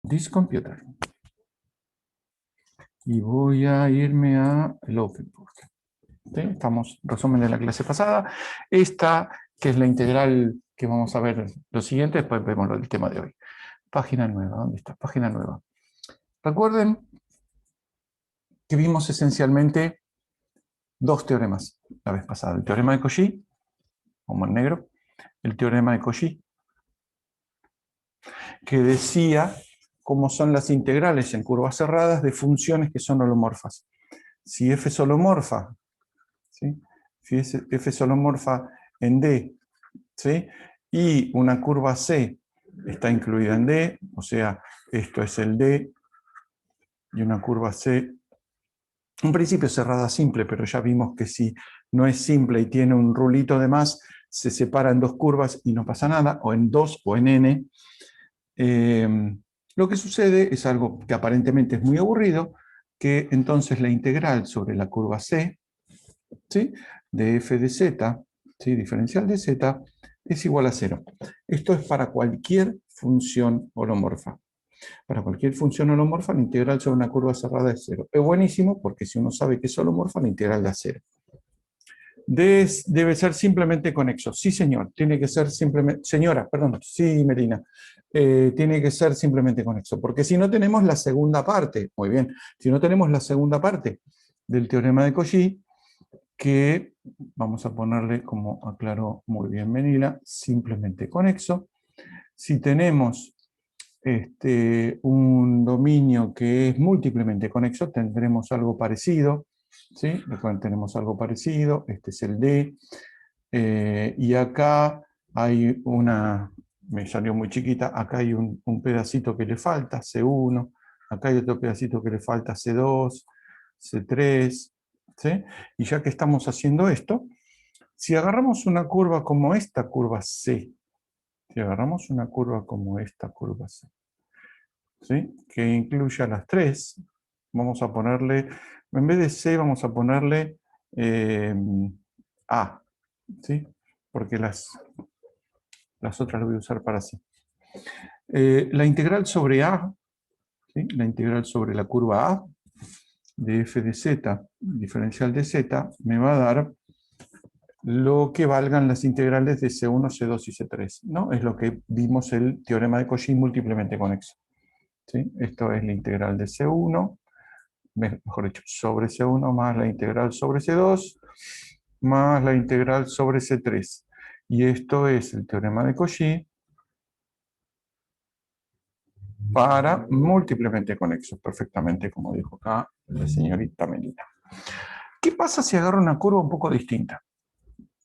this computer. Y voy a irme a el OpenBook. ¿Sí? Estamos, resumen de la clase pasada. Esta, que es la integral que vamos a ver lo siguiente, después vemos el tema de hoy. Página nueva, ¿dónde está? Página nueva. Recuerden que vimos esencialmente dos teoremas la vez pasada. El teorema de Cauchy, como en negro, el teorema de Cauchy, que decía cómo son las integrales en curvas cerradas de funciones que son holomorfas. Si f es holomorfa, ¿sí? Si f es holomorfa en D, ¿sí? Y una curva C está incluida en D, o sea, esto es el D, y una curva C, en principio cerrada simple, pero ya vimos que si no es simple y tiene un rulito de más, se separa en dos curvas y no pasa nada, o en 2 o en N. Lo que sucede es algo que aparentemente es muy aburrido, que entonces la integral sobre la curva C, ¿sí?, de f de z, ¿sí?, diferencial de z, es igual a 0. Esto es para cualquier función holomorfa. Para cualquier función holomorfa, la integral sobre una curva cerrada es 0. Es buenísimo porque si uno sabe que es holomorfa, la integral da 0. Debe ser simplemente conexo. Sí, señor. Tiene que ser simplemente... Señora, perdón. Sí, Melina. Tiene que ser simplemente conexo. Porque si no tenemos la segunda parte, muy bien, si no tenemos la segunda parte del teorema de Cauchy, que vamos a ponerle, como aclaró muy bien Melina, simplemente conexo. Si tenemos un dominio que es múltiplemente conexo, tendremos algo parecido. ¿Sí? Recuerden, tenemos algo parecido, este es el D, y acá hay una, me salió muy chiquita, acá hay un pedacito que le falta, C1, acá hay otro pedacito que le falta, C2, C3, ¿sí? Y ya que estamos haciendo esto, si agarramos una curva como esta curva C, si agarramos una curva como esta curva C, ¿sí?, que incluya las tres, vamos a ponerle, en vez de C vamos a ponerle A, ¿sí?, porque las otras las voy a usar para C. La integral sobre A, ¿sí?, la integral sobre la curva A de f de z, diferencial de z, me va a dar lo que valgan las integrales de C1, C2 y C3, ¿no? Es lo que vimos el teorema de Cauchy múltiplemente conexo. ¿Sí? Esto es la integral de C1, mejor dicho, sobre C1 más la integral sobre C2 más la integral sobre C3. Y esto es el teorema de Cauchy para múltiplemente conexos, perfectamente, como dijo acá la señorita Melina. ¿Qué pasa si agarro una curva un poco distinta?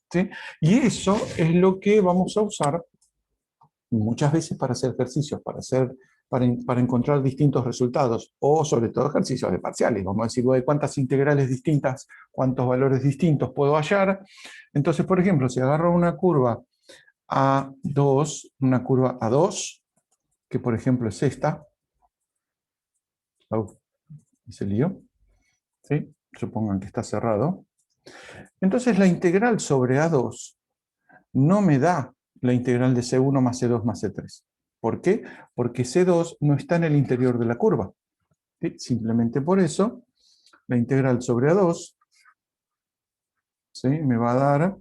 ¿Sí? Y eso es lo que vamos a usar muchas veces para hacer ejercicios, para encontrar distintos resultados, o sobre todo ejercicios de parciales. Vamos a decir, bueno, ¿cuántas integrales distintas, cuántos valores distintos puedo hallar? Entonces, por ejemplo, si agarro una curva A2, una curva A2, que por ejemplo es esta, se lío, ¿sí?, supongan que está cerrado. Entonces la integral sobre A2 no me da la integral de C1 más C2 más C3. ¿Por qué? Porque C2 no está en el interior de la curva. ¿Sí? Simplemente por eso, la integral sobre A2, ¿sí?, me va a dar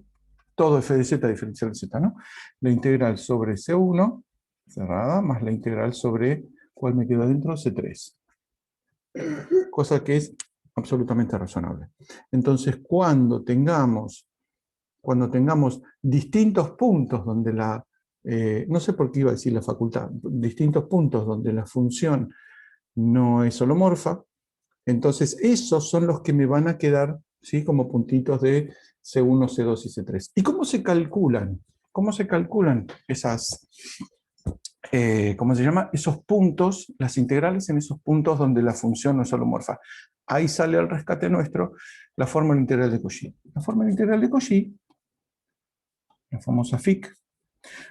todo f de z diferencial de z, ¿no? La integral sobre C1, cerrada, más la integral sobre, ¿cuál me queda dentro? C3. Cosa que es absolutamente razonable. Entonces, cuando tengamos distintos puntos donde no sé por qué iba a decir la facultad, distintos puntos donde la función no es holomorfa, entonces esos son los que me van a quedar, ¿sí?, como puntitos de C1, C2 y C3. ¿Y cómo se calculan? ¿Cómo se calculan esas, cómo se llama? Esos puntos, las integrales en esos puntos donde la función no es holomorfa? Ahí sale al rescate nuestro la fórmula integral de Cauchy. La fórmula integral de Cauchy, la famosa FIC,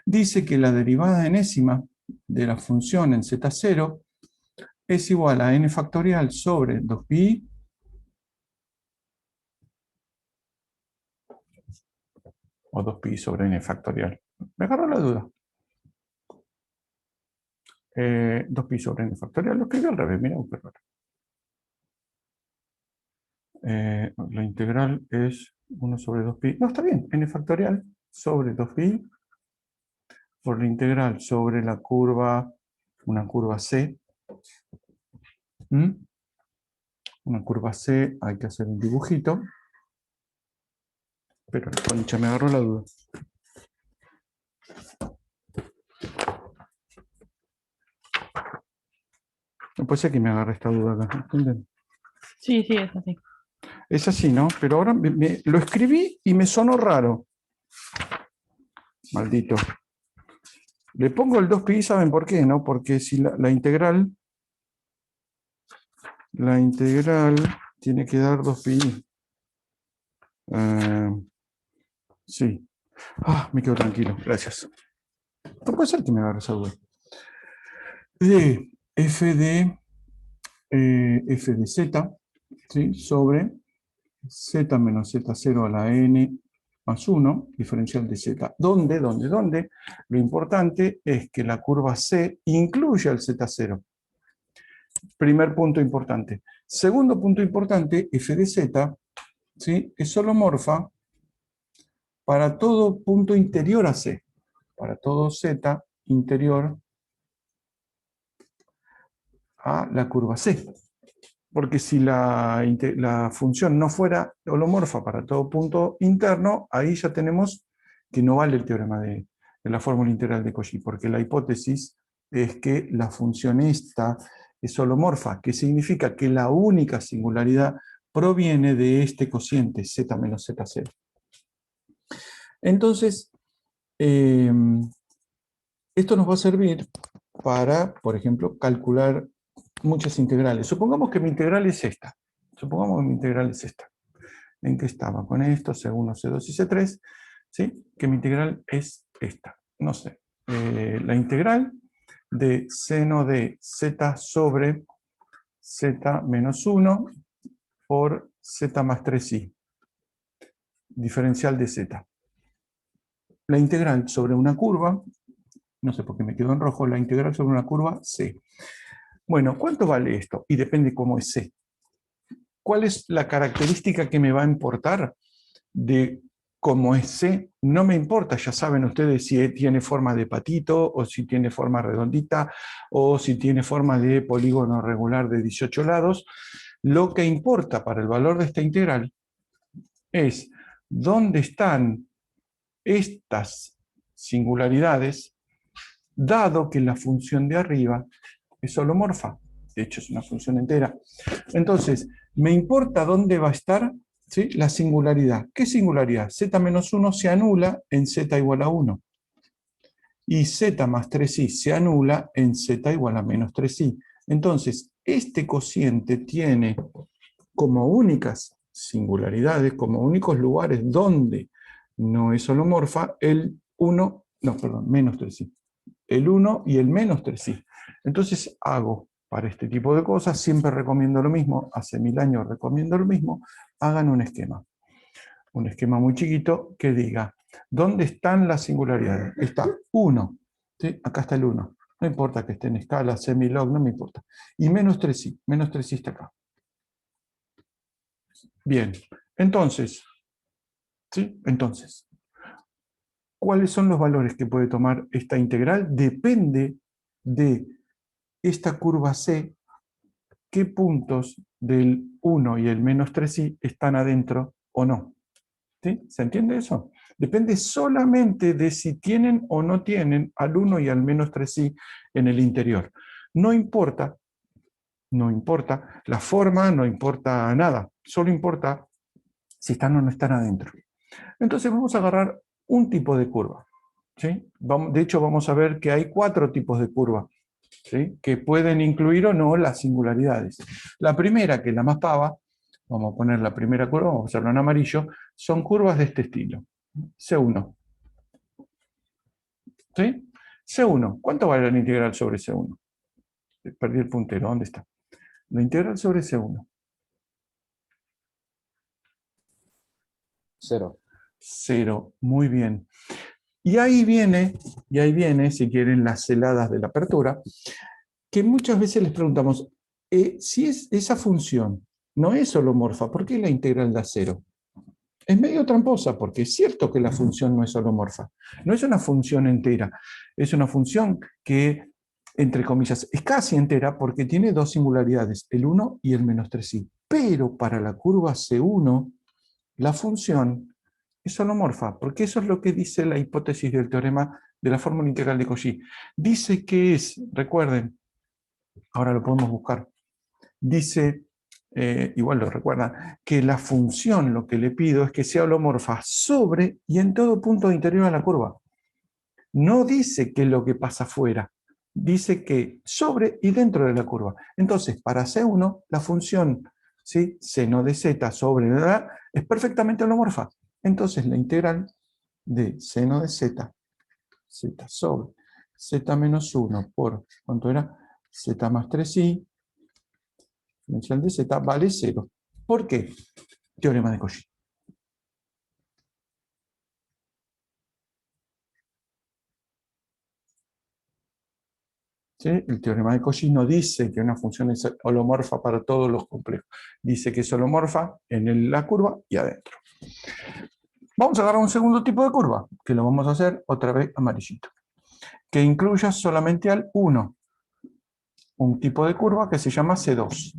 dice que la derivada enésima de la función en z0 es igual a n factorial sobre 2pi o 2pi sobre n factorial. Me agarró la duda. 2pi sobre n factorial. Lo escribí al revés, mira, qué raro. La integral es 1 sobre 2pi. No, está bien, n factorial sobre 2pi por la integral sobre la curva, una curva C. ¿Mm? Una curva C, hay que hacer un dibujito. Pero la concha me agarró la duda. No puede ser que me agarre esta duda acá, ¿entienden? Sí, sí, es así. Es así, ¿no? Pero ahora lo escribí y me sonó raro. Maldito. Le pongo el 2pi, ¿saben por qué? ¿No? Porque si la integral tiene que dar 2pi. Sí. Me quedo tranquilo, gracias. No puede ser que me agarre esa duda. De f de z, ¿sí? Sobre z menos z0 a la n más 1, diferencial de z. ¿Dónde? Lo importante es que la curva C incluya el z0. Primer punto importante. Segundo punto importante, f de z, ¿sí? Es holomorfa para todo punto interior a C. Para todo z interior a la curva C. Porque si la función no fuera holomorfa para todo punto interno, ahí ya tenemos que no vale el teorema de la fórmula integral de Cauchy, porque la hipótesis es que la función esta es holomorfa, que significa que la única singularidad proviene de este cociente, z menos z0. Entonces, esto nos va a servir para, por ejemplo, calcular muchas integrales. Supongamos que mi integral es esta. ¿En qué estaba? Con esto, C1, C2 y C3. ¿Sí? Que mi integral es esta. No sé. La integral de seno de z sobre z menos 1 por z más 3i. Diferencial de z. La integral sobre una curva, no sé por qué me quedó en rojo, la integral sobre una curva C. Bueno, ¿cuánto vale esto? Y depende cómo es C. ¿Cuál es la característica que me va a importar de cómo es C? No me importa, ya saben ustedes si tiene forma de patito, o si tiene forma redondita, o si tiene forma de polígono regular de 18 lados. Lo que importa para el valor de esta integral es dónde están estas singularidades, dado que la función de arriba es holomorfa. De hecho, es una función entera. Entonces, me importa dónde va a estar, ¿sí? La singularidad. ¿Qué singularidad? Z menos 1 se anula en z igual a 1. Y z más 3i se anula en z igual a menos 3i. Entonces, este cociente tiene como únicas singularidades, como únicos lugares donde no es holomorfa, el 1, no, perdón, menos 3i. El 1 y el menos 3i. Entonces hago para este tipo de cosas, siempre recomiendo lo mismo, hace 1000 años recomiendo lo mismo, hagan un esquema. Un esquema muy chiquito que diga, ¿dónde están las singularidades? Está 1, ¿sí? Acá está el 1. No importa que esté en escala, semilog, no me importa. Y menos 3i está acá. Bien, entonces, ¿sí? Entonces, ¿cuáles son los valores que puede tomar esta integral? Depende de esta curva C, qué puntos del 1 y el menos 3i están adentro o no. ¿Sí? ¿Se entiende eso? Depende solamente de si tienen o no tienen al 1 y al menos 3i en el interior. No importa la forma, no importa nada, solo importa si están o no están adentro. Entonces vamos a agarrar un tipo de curva. ¿Sí? De hecho, vamos a ver que hay 4 tipos de curva, ¿sí? Que pueden incluir o no las singularidades. La primera, que es la más pava, vamos a poner la primera curva, vamos a hacerlo en amarillo, son curvas de este estilo. C1. ¿Sí? C1. ¿Cuánto vale la integral sobre C1? Perdí el puntero, ¿dónde está? La integral sobre C1. 0. 0. Muy bien. Y ahí viene, si quieren, las celadas de la apertura, que muchas veces les preguntamos, si esa función no es holomorfa, ¿por qué la integral da 0? Es medio tramposa, porque es cierto que la función no es holomorfa. No es una función entera, es una función que, entre comillas, es casi entera porque tiene dos singularidades, el 1 y el menos 3i. Pero para la curva C1, la función es holomorfa, porque eso es lo que dice la hipótesis del teorema de la fórmula integral de Cauchy. Dice que es, recuerden, ahora lo podemos buscar, dice, igual lo recuerdan, que la función lo que le pido es que sea holomorfa sobre y en todo punto interior a la curva. No dice qué es lo que pasa afuera, dice que sobre y dentro de la curva. Entonces, para C1, la función, ¿sí?, seno de z sobre es perfectamente holomorfa. Entonces, la integral de seno de z, z sobre z menos 1 por, ¿cuánto era? Z más 3i, exponencial de z vale 0. ¿Por qué? Teorema de Cauchy. ¿Sí? El teorema de Cauchy no dice que una función es holomorfa para todos los complejos. Dice que es holomorfa en la curva y adentro. Vamos a agarrar un segundo tipo de curva, que lo vamos a hacer otra vez amarillito, que incluya solamente al 1. Un tipo de curva que se llama C2.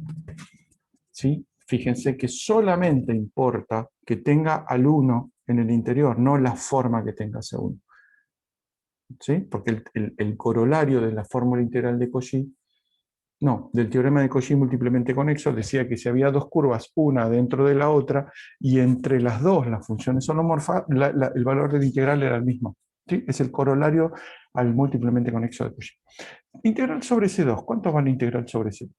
¿Sí? Fíjense que solamente importa que tenga al 1 en el interior, no la forma que tenga C1. ¿Sí? Porque el corolario de la fórmula integral de Cauchy, no, del teorema de Cauchy múltiplemente conexo, decía que si había dos curvas, una dentro de la otra, y entre las dos las funciones holomorfas, el valor del integral era el mismo. ¿Sí? Es el corolario al múltiplemente conexo de Cauchy. Integral sobre C2, ¿cuánto vale integral sobre C2?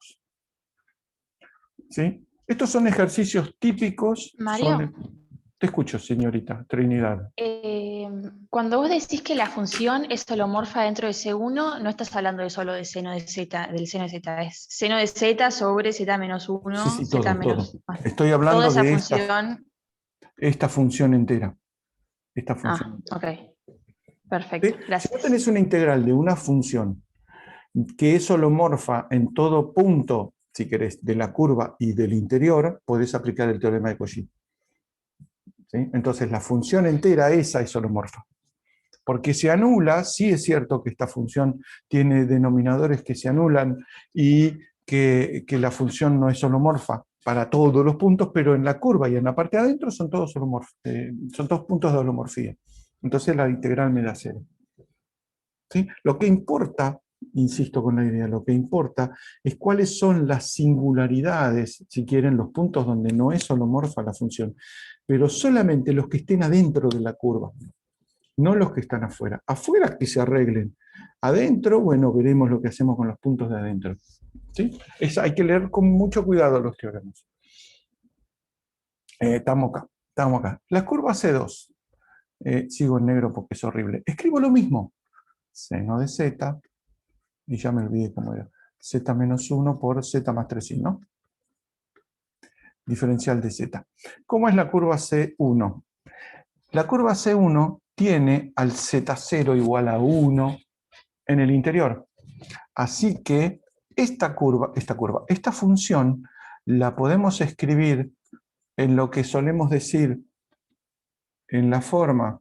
¿Sí? Estos son ejercicios típicos. Mario, Te escucho, señorita Trinidad. cuando vos decís que la función es holomorfa dentro de C1, no estás hablando de solo de seno de z, del seno de z, es seno de z sobre z menos Sí, 1, sí, z todo, todo. menos... ah, Estoy toda hablando esa de función... esta función entera. Esta función Ah, entera. ok, perfecto, ¿Sí? Si vos gracias. tenés una integral de una función que es holomorfa en todo punto, si querés, de la curva y del interior, podés aplicar el teorema de Cauchy. ¿Sí? Entonces, la función entera esa es holomorfa. Porque se anula, sí es cierto que esta función tiene denominadores que se anulan y que la función no es holomorfa para todos los puntos, pero en la curva y en la parte de adentro son todos son todos puntos de holomorfía. Entonces la integral me da 0. ¿Sí? Lo que importa, insisto con la idea, lo que importa es cuáles son las singularidades, si quieren, los puntos donde no es holomorfa la función, pero solamente los que estén adentro de la curva, no los que están afuera. Afuera que se arreglen. Adentro, bueno, veremos lo que hacemos con los puntos de adentro. ¿Sí? Hay que leer con mucho cuidado los teoremas. Estamos acá. La curva C2. Sigo en negro porque es horrible. Escribo lo mismo. Seno de z, y ya me olvidé cómo era. Z menos 1 por z más 3i, ¿no? Diferencial de z. ¿Cómo es la curva C1? La curva C1 tiene al Z0 igual a 1 en el interior. Así que esta función la podemos escribir en lo que solemos decir en la forma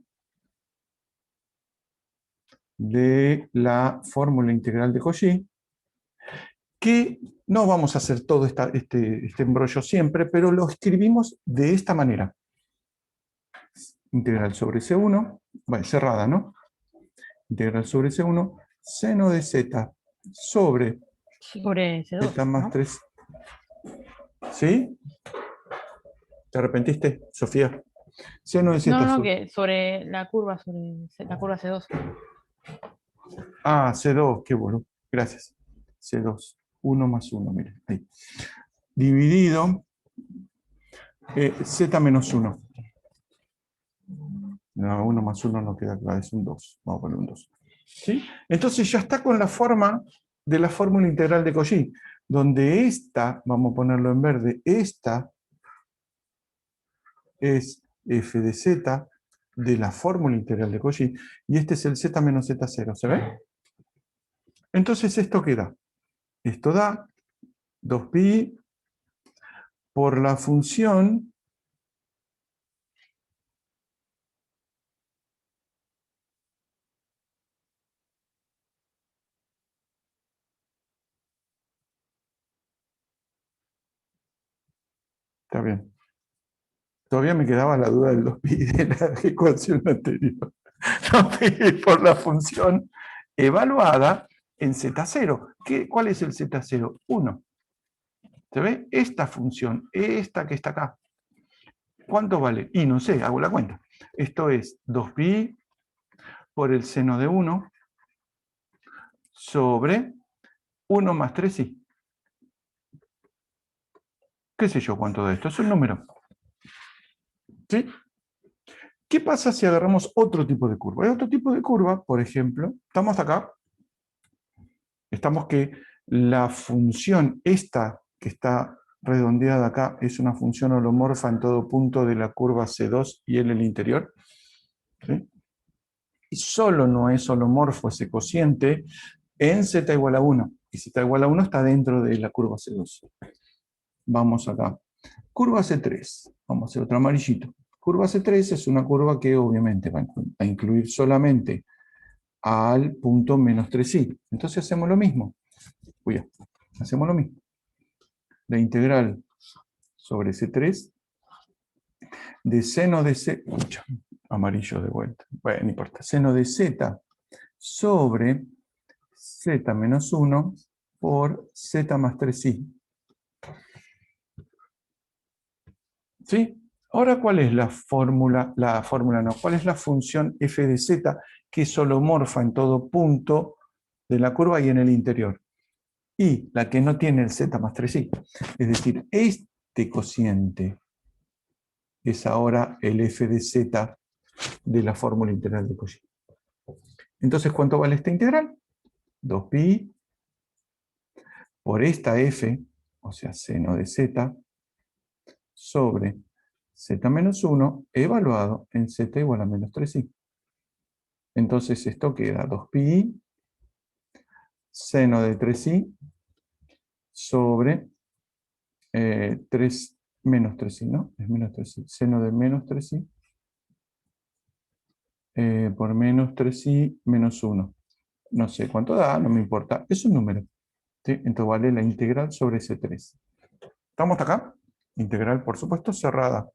de la fórmula integral de Cauchy, que no vamos a hacer todo este embrollo siempre, pero lo escribimos de esta manera. Integral sobre C1, bueno, cerrada, ¿no? Integral sobre C1, seno de Z sobre C2, Z más ¿no? 3. ¿Sí? ¿Te arrepentiste, Sofía? Seno de Z No, sobre... que sobre la curva C2. Ah, C2, qué bueno. Gracias. C2. 1 más 1, miren. Ahí. Dividido Z menos 1. No, 1 más 1 no queda claro, es un 2. Vamos a poner un 2. ¿Sí? Entonces ya está con la forma de la fórmula integral de Cauchy, donde esta, vamos a ponerlo en verde, esta es f de z de la fórmula integral de Cauchy, y este es el z menos z0, ¿se ve? Entonces, ¿esto qué da? Esto da 2pi por la función está bien. Todavía me quedaba la duda del 2pi de la ecuación anterior. 2pi por la función evaluada en z0. ¿Cuál es el z0? 1. ¿Se ve? Esta función, esta que está acá. ¿Cuánto vale? Y no sé, hago la cuenta. Esto es 2pi por el seno de 1 sobre 1 más 3i. ¿Qué sé yo cuánto de esto? Es un número. ¿Sí? ¿Qué pasa si agarramos otro tipo de curva? Hay otro tipo de curva, por ejemplo, estamos acá, estamos que la función esta que está redondeada acá es una función holomorfa en todo punto de la curva C2 y en el interior. ¿Sí? Y solo no es holomorfo ese cociente en z igual a 1. Y z igual a 1 está dentro de la curva C2. Vamos acá. Curva C3. Vamos a hacer otro amarillito. Curva C3 es una curva que obviamente va a incluir solamente al punto menos 3i. Entonces hacemos lo mismo. Hacemos lo mismo. La integral sobre C3 de seno de C... amarillo de vuelta. Bueno, no importa. Seno de Z sobre Z menos 1 por Z más 3i. ¿Sí? Ahora, ¿cuál es la fórmula? La fórmula no. ¿Cuál es la función f de z que es holomorfa en todo punto de la curva y en el interior? Y la que no tiene el z más 3i. Es decir, este cociente es ahora el f de z de la fórmula integral de Cauchy. Entonces, ¿cuánto vale esta integral? 2pi por esta f, o sea, seno de z, sobre z menos 1 evaluado en z igual a menos 3i. Entonces esto queda 2pi seno de 3i sobre 3 menos 3i, ¿no? Es menos 3i. Seno de menos 3i por menos 3i menos 1. No sé cuánto da, no me importa. Es un número. ¿Sí? Entonces vale la integral sobre C3. ¿Estamos acá? Integral, por supuesto, cerrada.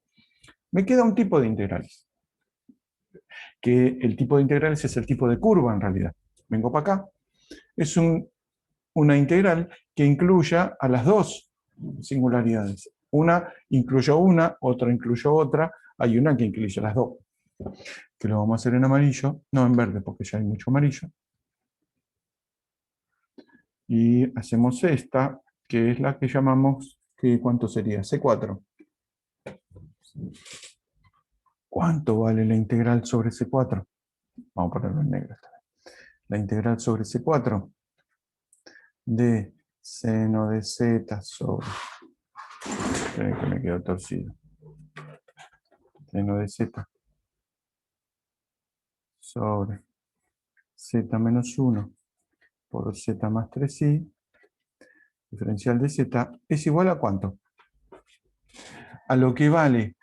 Me queda un tipo de integrales. Que el tipo de integrales es el tipo de curva en realidad. Vengo para acá. Es una integral que incluya a las dos singularidades. Una incluyo una, otra incluyo otra. Hay una que incluye las dos. Que lo vamos a hacer en amarillo, no en verde porque ya hay mucho amarillo. Y hacemos esta, que es la que llamamos, ¿cuánto sería? C4. ¿Cuánto vale la integral sobre C4? Vamos a ponerlo en negro. La integral sobre C4 de seno de Z sobre... Esperen que me quedó torcido. Seno de Z sobre Z menos 1 por Z más 3i, diferencial de Z, es igual a ¿cuánto? A lo que vale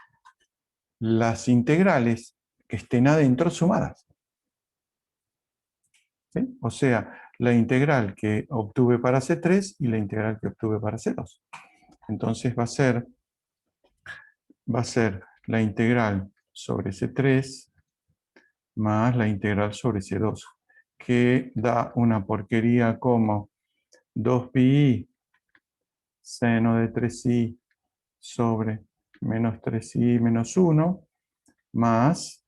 las integrales que estén adentro sumadas. ¿Sí? O sea, la integral que obtuve para C3 y la integral que obtuve para C2. Entonces va a ser la integral sobre C3 más la integral sobre C2, que da una porquería como 2pi seno de 3i sobre menos 3i menos 1 más,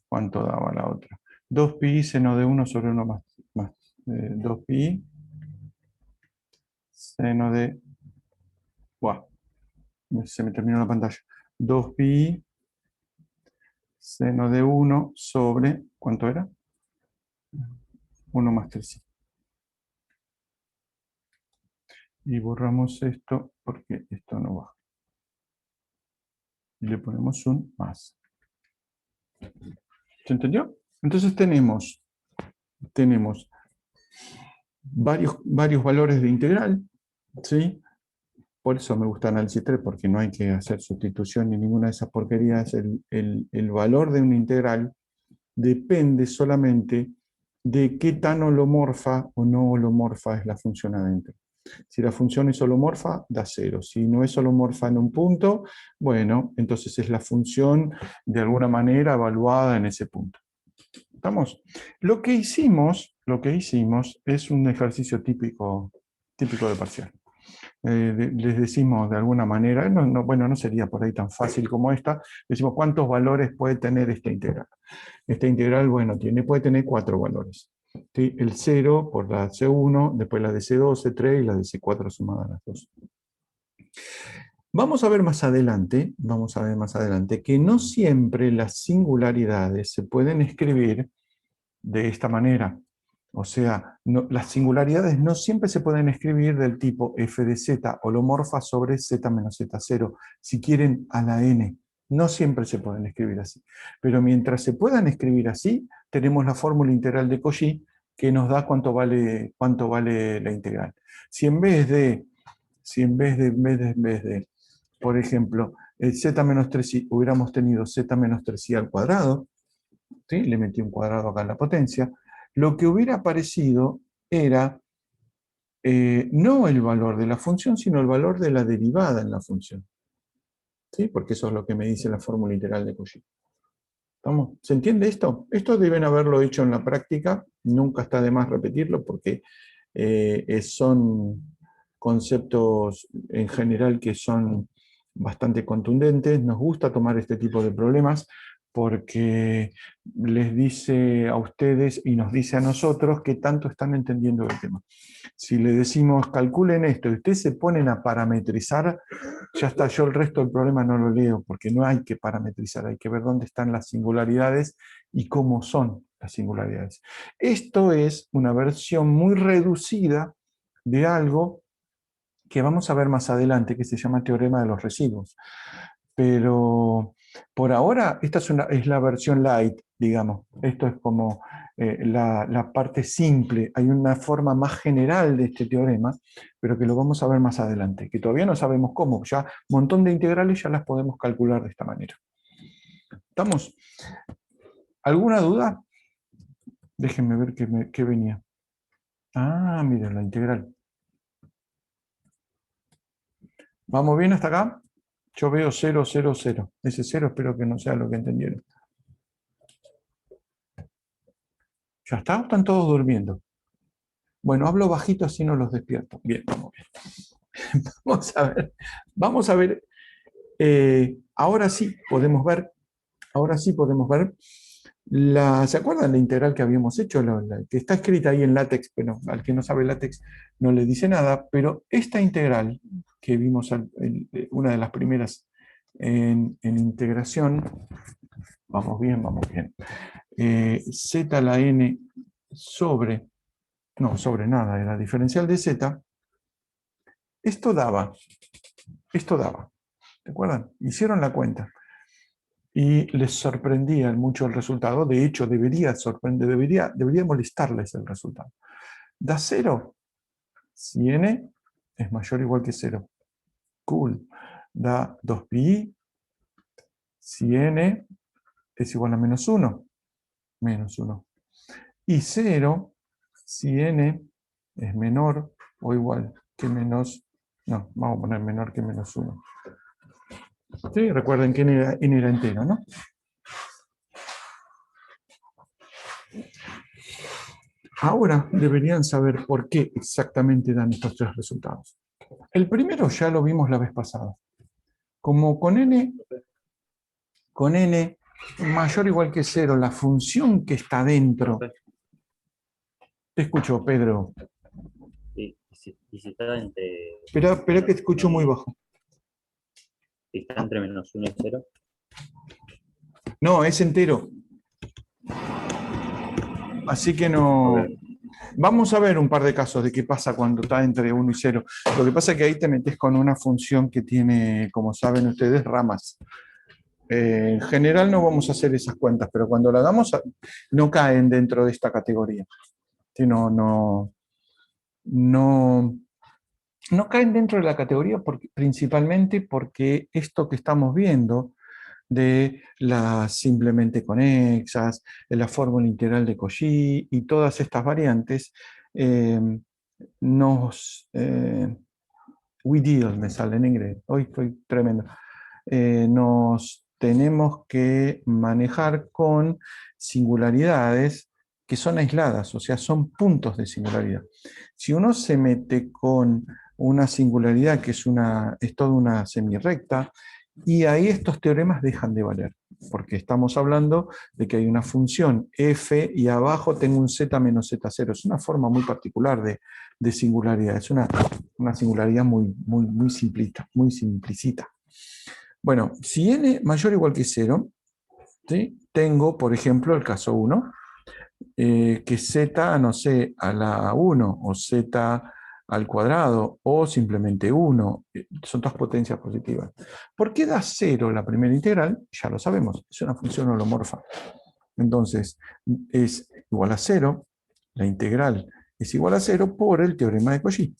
¿cuánto daba la otra? 2pi seno de 1 sobre 1 más 2pi seno de... Wow, se me terminó la pantalla. 2pi seno de 1 sobre... ¿Cuánto era? 1 más 3i. Y borramos esto porque esto no va. Y le ponemos un más. ¿Se entendió? Entonces tenemos varios valores de integral, ¿sí? Por eso me gusta análisis 3, porque no hay que hacer sustitución ni ninguna de esas porquerías. El valor de una integral depende solamente de qué tan holomorfa o no holomorfa es la función adentro. Si la función es holomorfa, da 0. Si no es holomorfa en un punto, bueno, entonces es la función de alguna manera evaluada en ese punto. ¿Estamos? Lo que hicimos es un ejercicio típico de parcial. Les decimos de alguna manera, bueno, no sería por ahí tan fácil como esta, decimos cuántos valores puede tener esta integral. Esta integral, bueno, puede tener 4 valores. ¿Sí? El 0 por la C1, después la de C2, C3 y la de C4 sumada a las 2. Vamos a ver más adelante que no siempre las singularidades se pueden escribir de esta manera. O sea, las singularidades no siempre se pueden escribir del tipo f de z holomorfa sobre z menos z0, si quieren a la n. No siempre se pueden escribir así. Pero mientras se puedan escribir así, tenemos la fórmula integral de Cauchy que nos da cuánto vale la integral. Si en vez de, por ejemplo, el z menos 3i hubiéramos tenido z menos 3i al cuadrado, ¿sí? Le metí un cuadrado acá en la potencia, lo que hubiera aparecido era no el valor de la función, sino el valor de la derivada en la función. ¿Sí? Porque eso es lo que me dice la fórmula integral de Cauchy. ¿Se entiende esto? Esto deben haberlo hecho en la práctica, nunca está de más repetirlo porque son conceptos en general que son bastante contundentes. Nos gusta tomar este tipo de problemas porque les dice a ustedes y nos dice a nosotros que tanto están entendiendo el tema. Si le decimos calculen esto y ustedes se ponen a parametrizar, ya está, yo el resto del problema no lo leo porque no hay que parametrizar, hay que ver dónde están las singularidades y cómo son las singularidades. Esto es una versión muy reducida de algo que vamos a ver más adelante, que se llama teorema de los residuos. Pero por ahora, esta es la versión light, digamos. Esto es como la parte simple. Hay una forma más general de este teorema, pero que lo vamos a ver más adelante, que todavía no sabemos cómo. Ya un montón de integrales ya las podemos calcular de esta manera. ¿Estamos? ¿Alguna duda? Déjenme ver qué venía. Ah, miren, la integral. ¿Vamos bien hasta acá? Yo veo 0, 0, 0. Ese 0 espero que no sea lo que entendieron. ¿Ya está? ¿O están todos durmiendo? Bueno, hablo bajito así no los despierto. Bien, vamos bien. Vamos a ver. Ahora sí podemos ver. ¿Se acuerdan la integral que habíamos hecho? La que está escrita ahí en LaTeX, pero al que no sabe LaTeX no le dice nada, pero esta integral que vimos una de las primeras en integración, vamos bien, z a la n sobre nada, era diferencial de z, esto daba, ¿te acuerdan? Hicieron la cuenta. Y les sorprendía mucho el resultado. De hecho, debería molestarles el resultado. Da 0 si n es mayor o igual que 0. Cool. Da 2pi si n es igual a menos 1. Menos 1. Y 0 si n es menor o igual que menos... No, vamos a poner menor que menos 1. ¿Sí? Recuerden que n era entero, ¿no? Ahora deberían saber por qué exactamente dan estos 3 resultados. El primero ya lo vimos la vez pasada. Como con n mayor o igual que 0, la función que está dentro... Te escucho, Pedro. Y si está entre... Espera que te escucho muy bajo. Si está entre menos 1 y 0. No, es entero. Así que no... Okay. Vamos a ver un par de casos de qué pasa cuando está entre 1 y 0. Lo que pasa es que ahí te metes con una función que tiene, como saben ustedes, ramas. En general no vamos a hacer esas cuentas, pero cuando la hagamos no caen dentro de esta categoría. Sí, no caen dentro de la categoría principalmente porque esto que estamos viendo de las simplemente conexas, de la fórmula integral de Cauchy y todas estas variantes, we deal, me sale en inglés, hoy estoy tremendo, nos tenemos que manejar con singularidades que son aisladas, o sea, son puntos de singularidad. Si uno se mete con una singularidad que es toda una semirrecta, y ahí estos teoremas dejan de valer, porque estamos hablando de que hay una función f y abajo tengo un z menos z0. Es una forma muy particular de singularidad, es una singularidad muy simplista, muy simplicita. Bueno, si n mayor o igual que 0, ¿sí? Tengo, por ejemplo, el caso 1, que z, no sé, a la 1 o z al cuadrado o simplemente 1, son todas potencias positivas. ¿Por qué da 0 la primera integral? Ya lo sabemos, es una función holomorfa. Entonces, es igual a 0, la integral es igual a 0 por el teorema de Cauchy.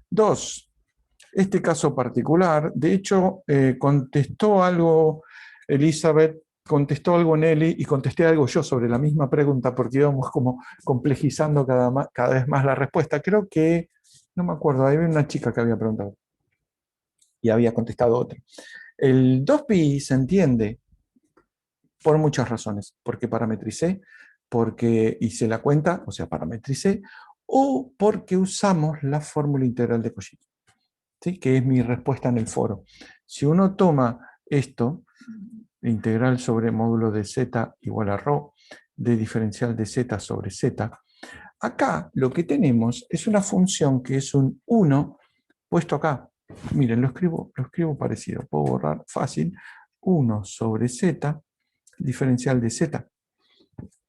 Dos, este caso particular, de hecho, contestó algo Elizabeth, contestó algo Nelly y contesté algo yo sobre la misma pregunta porque íbamos como complejizando cada vez más la respuesta. Creo que, no me acuerdo, había una chica que había preguntado y había contestado otra. El 2pi se entiende por muchas razones, porque parametricé, porque hice la cuenta, o sea, parametricé, o porque usamos la fórmula integral de Cauchy, ¿sí? Que es mi respuesta en el foro. Si uno toma esto, integral sobre módulo de z igual a ρ, de diferencial de z sobre z, acá lo que tenemos es una función que es un 1 puesto acá. Miren, lo escribo parecido, puedo borrar fácil, 1 sobre z, diferencial de z.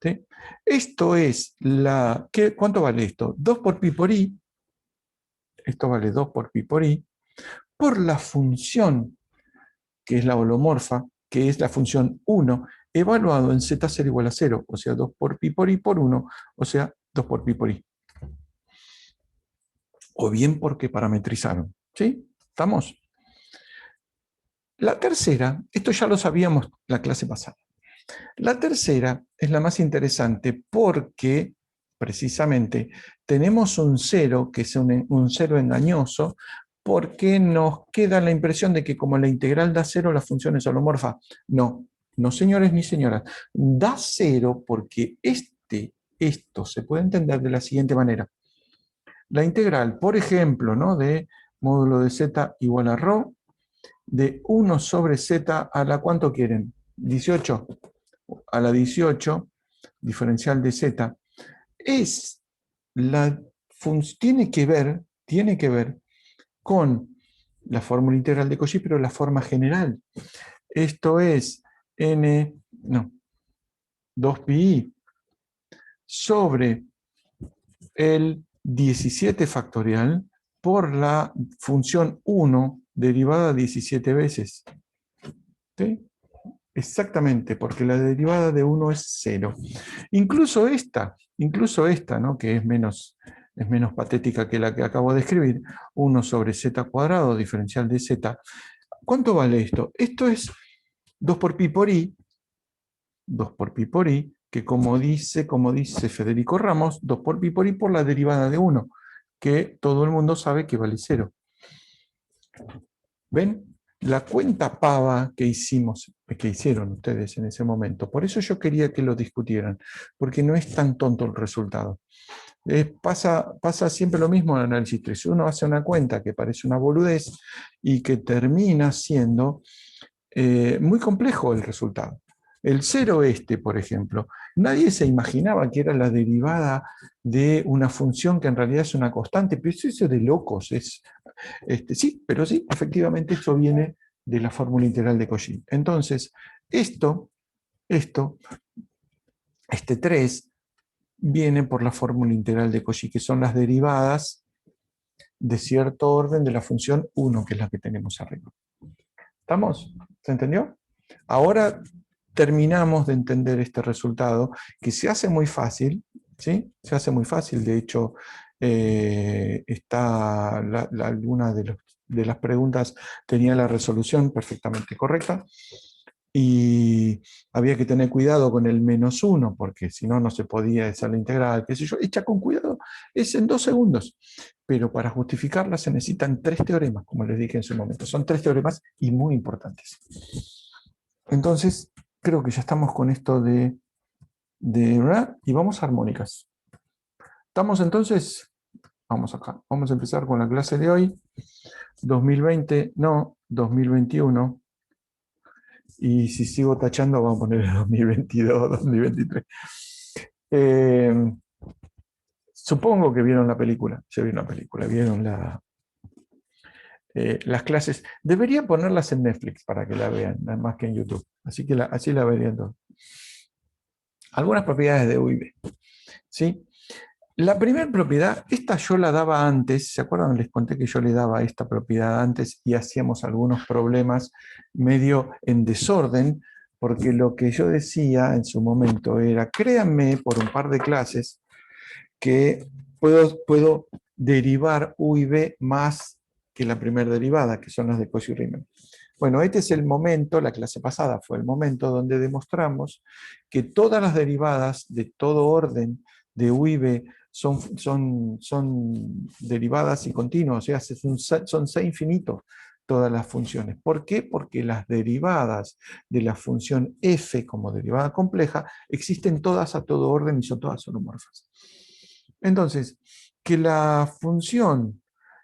¿Sí? Esto es ¿cuánto vale esto? 2 por pi por i, esto vale 2 por pi por i, por la función que es la holomorfa, que es la función 1, evaluado en z0 igual a 0, o sea, 2 por pi por i por 1, o sea, 2 por pi por i. O bien porque parametrizaron. ¿Sí? ¿Estamos? La tercera, esto ya lo sabíamos la clase pasada. La tercera es la más interesante porque, precisamente, tenemos un 0, que es un 0 engañoso, porque nos queda la impresión de que como la integral da 0, la función es holomorfa. No, no señores ni señoras. Da 0 porque esto se puede entender de la siguiente manera. La integral, por ejemplo, ¿no? De módulo de z igual a ρ, de 1 sobre z a la, ¿cuánto quieren? 18. A la 18, diferencial de z, tiene que ver con la fórmula integral de Cauchy, pero la forma general. Esto es 2pi sobre el 17 factorial por la función 1 derivada 17 veces. ¿Sí? Exactamente, porque la derivada de 1 es 0. Incluso esta, ¿no? Que es menos patética que la que acabo de escribir, 1 sobre z cuadrado, diferencial de z. ¿Cuánto vale esto? Esto es 2 por pi por i, que como dice Federico Ramos, 2 por pi por i por la derivada de 1, que todo el mundo sabe que vale 0. ¿Ven? La cuenta pava que hicieron ustedes en ese momento. Por eso yo quería que lo discutieran, porque no es tan tonto el resultado. Pasa siempre lo mismo en el análisis 3. Uno hace una cuenta que parece una boludez y que termina siendo muy complejo el resultado. El 0 por ejemplo, nadie se imaginaba que era la derivada de una función que en realidad es una constante, pero eso es de locos. Sí, pero sí, efectivamente esto viene de la fórmula integral de Cauchy. Entonces, este 3 viene por la fórmula integral de Cauchy, que son las derivadas de cierto orden de la función 1, que es la que tenemos arriba. ¿Estamos? ¿Se entendió? Ahora terminamos de entender este resultado, que se hace muy fácil, ¿sí? Se hace muy fácil, de hecho, está alguna de las preguntas tenía la resolución perfectamente correcta, y había que tener cuidado con el -1, porque si no, no se podía hacer la integral, qué sé yo, hecha con cuidado, es en 2 segundos. Pero para justificarla se necesitan 3 teoremas, como les dije en su momento. Son 3 teoremas y muy importantes. Entonces, creo que ya estamos con esto de y vamos a armónicas. ¿Estamos entonces? Vamos acá. Vamos a empezar con la clase de hoy. 2020, no, 2021. Y si sigo tachando, vamos a poner el 2022, 2023. Supongo que vieron la película. Ya vieron la película, vieron las clases. Debería ponerlas en Netflix para que la vean, más que en YouTube. Así que así la verían todos. Algunas propiedades de U y B. ¿Sí? La primera propiedad, esta yo la daba antes, ¿se acuerdan? Les conté que yo le daba esta propiedad antes y hacíamos algunos problemas medio en desorden, porque lo que yo decía en su momento era, créanme por un par de clases que puedo derivar U y B más que la primera derivada, que son las de Cauchy-Riemann. Bueno, este es el momento, la clase pasada fue el momento donde demostramos que todas las derivadas de todo orden de U y B son derivadas y continuas, o sea, son C infinitos todas las funciones. ¿Por qué? Porque las derivadas de la función f como derivada compleja existen todas a todo orden y son todas holomorfas. Entonces, que la función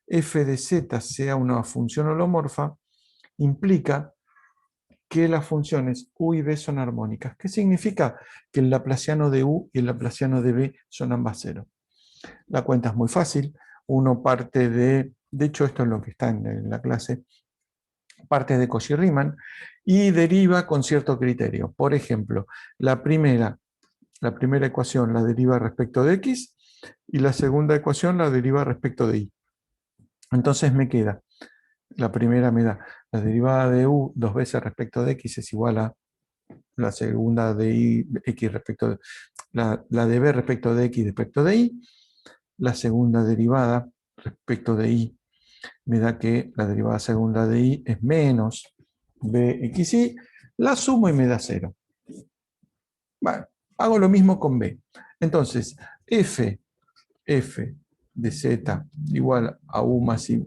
f de z sea una función holomorfa implica que las funciones u y b son armónicas. ¿Qué significa? Que el laplaciano de u y el laplaciano de b son ambas cero. La cuenta es muy fácil. Uno parte de hecho esto es lo que está en la clase, parte de Cauchy-Riemann y deriva con cierto criterio. Por ejemplo, la primera ecuación la deriva respecto de x y la segunda ecuación la deriva respecto de y. Entonces me queda, la primera me da la derivada de u 2 veces respecto de x es igual a la segunda de y, x respecto de, la de b respecto de x respecto de y, la segunda derivada respecto de y me da que la derivada segunda de y es menos bxy, la sumo y me da 0. Bueno, hago lo mismo con b. Entonces, f de z igual a u más i,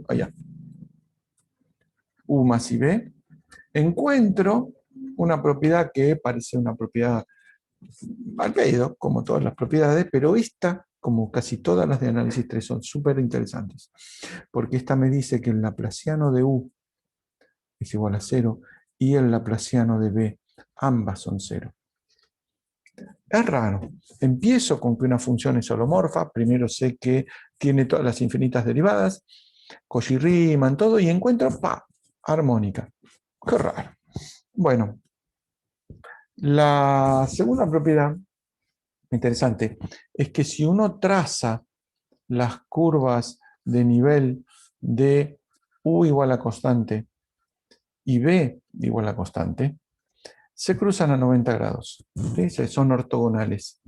u más i b, encuentro una propiedad que parece una propiedad al pedo, como todas las propiedades, pero esta, como casi todas las de análisis 3, son súper interesantes, porque esta me dice que el laplaciano de u es igual a 0 y el laplaciano de b, ambas son 0. Es raro. Empiezo con que una función es holomorfa, primero sé que tiene todas las infinitas derivadas, Cauchy-Riemann, todo, y encuentro, armónica. Qué raro. Bueno, la segunda propiedad interesante es que si uno traza las curvas de nivel de u igual a constante y b igual a constante, se cruzan a 90 grados. ¿Sí? Son ortogonales.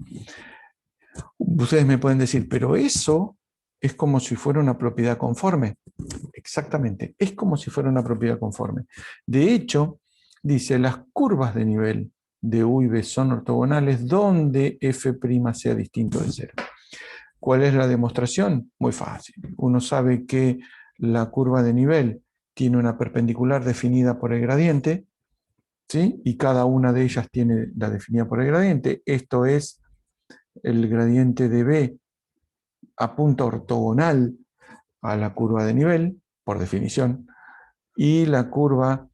Ustedes me pueden decir, pero eso es como si fuera una propiedad conforme. Exactamente, es como si fuera una propiedad conforme. De hecho, dice, las curvas de nivel de u y b son ortogonales donde f' sea distinto de 0. ¿Cuál es la demostración? Muy fácil. Uno sabe que la curva de nivel tiene una perpendicular definida por el gradiente, ¿sí? Y cada una de ellas tiene la definida por el gradiente. Esto es el gradiente de b a punto ortogonal a la curva de nivel, por definición, y la curva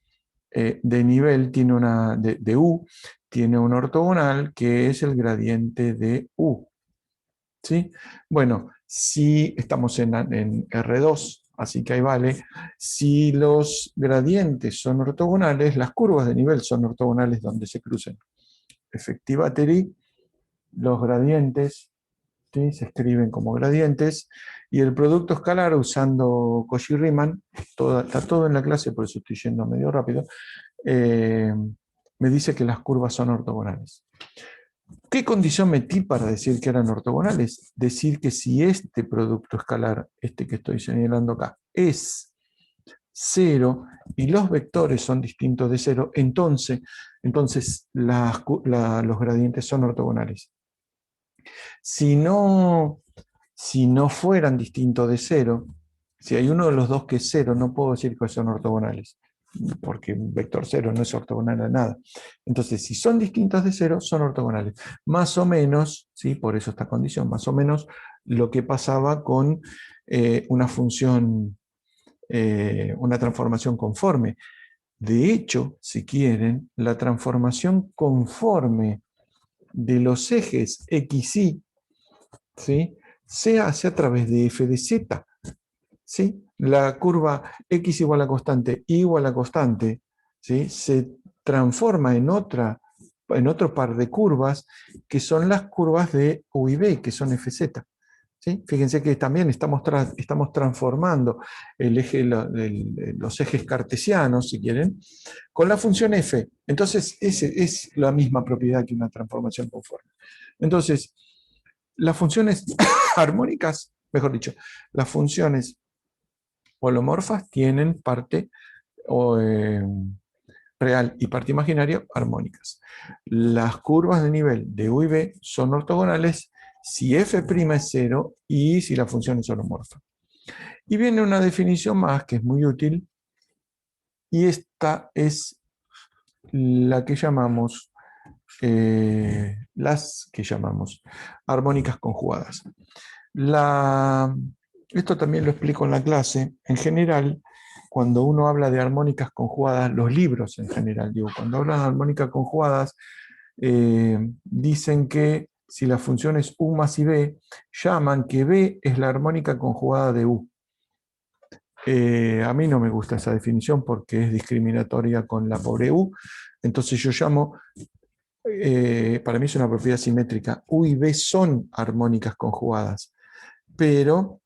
de nivel tiene de u tiene un ortogonal que es el gradiente de u. ¿Sí? Bueno, si estamos en R2, así que ahí vale, si los gradientes son ortogonales, las curvas de nivel son ortogonales donde se crucen. Efectivately, los gradientes, ¿sí? Se escriben como gradientes, y el producto escalar usando Cauchy-Riemann, está todo en la clase, por eso estoy yendo medio rápido, me dice que las curvas son ortogonales. ¿Qué condición metí para decir que eran ortogonales? Decir que si este producto escalar, este que estoy señalando acá, es 0 y los vectores son distintos de 0, entonces los gradientes son ortogonales. Si no fueran distintos de 0, si hay uno de los dos que es 0, no puedo decir que son ortogonales, porque un vector 0 no es ortogonal a nada. Entonces, si son distintos de 0, son ortogonales. Más o menos, ¿sí? Por eso esta condición, más o menos lo que pasaba con una función, una transformación conforme. De hecho, si quieren, la transformación conforme de los ejes x, y, ¿sí? Se hace a través de f de z. ¿Sí? La curva x igual a constante, y igual a constante, ¿sí? Se transforma en otro par de curvas que son las curvas de u y b, que son fz. ¿Sí? Fíjense que también estamos transformando los ejes cartesianos, si quieren, con la función f. Entonces, es la misma propiedad que una transformación conforme. Entonces, las funciones armónicas, mejor dicho, las funciones holomorfas tienen parte real y parte imaginaria armónicas. Las curvas de nivel de u y b son ortogonales si f' es 0 y si la función es holomorfa. Y viene una definición más que es muy útil, y esta es la que llamamos armónicas conjugadas. Esto también lo explico en la clase. En general, cuando uno habla de armónicas conjugadas, los libros en general, digo, cuando hablan de armónicas conjugadas, dicen que si la función es u más y b, llaman que b es la armónica conjugada de u. A mí no me gusta esa definición porque es discriminatoria con la pobre u, entonces yo llamo, para mí es una propiedad simétrica, u y b son armónicas conjugadas, pero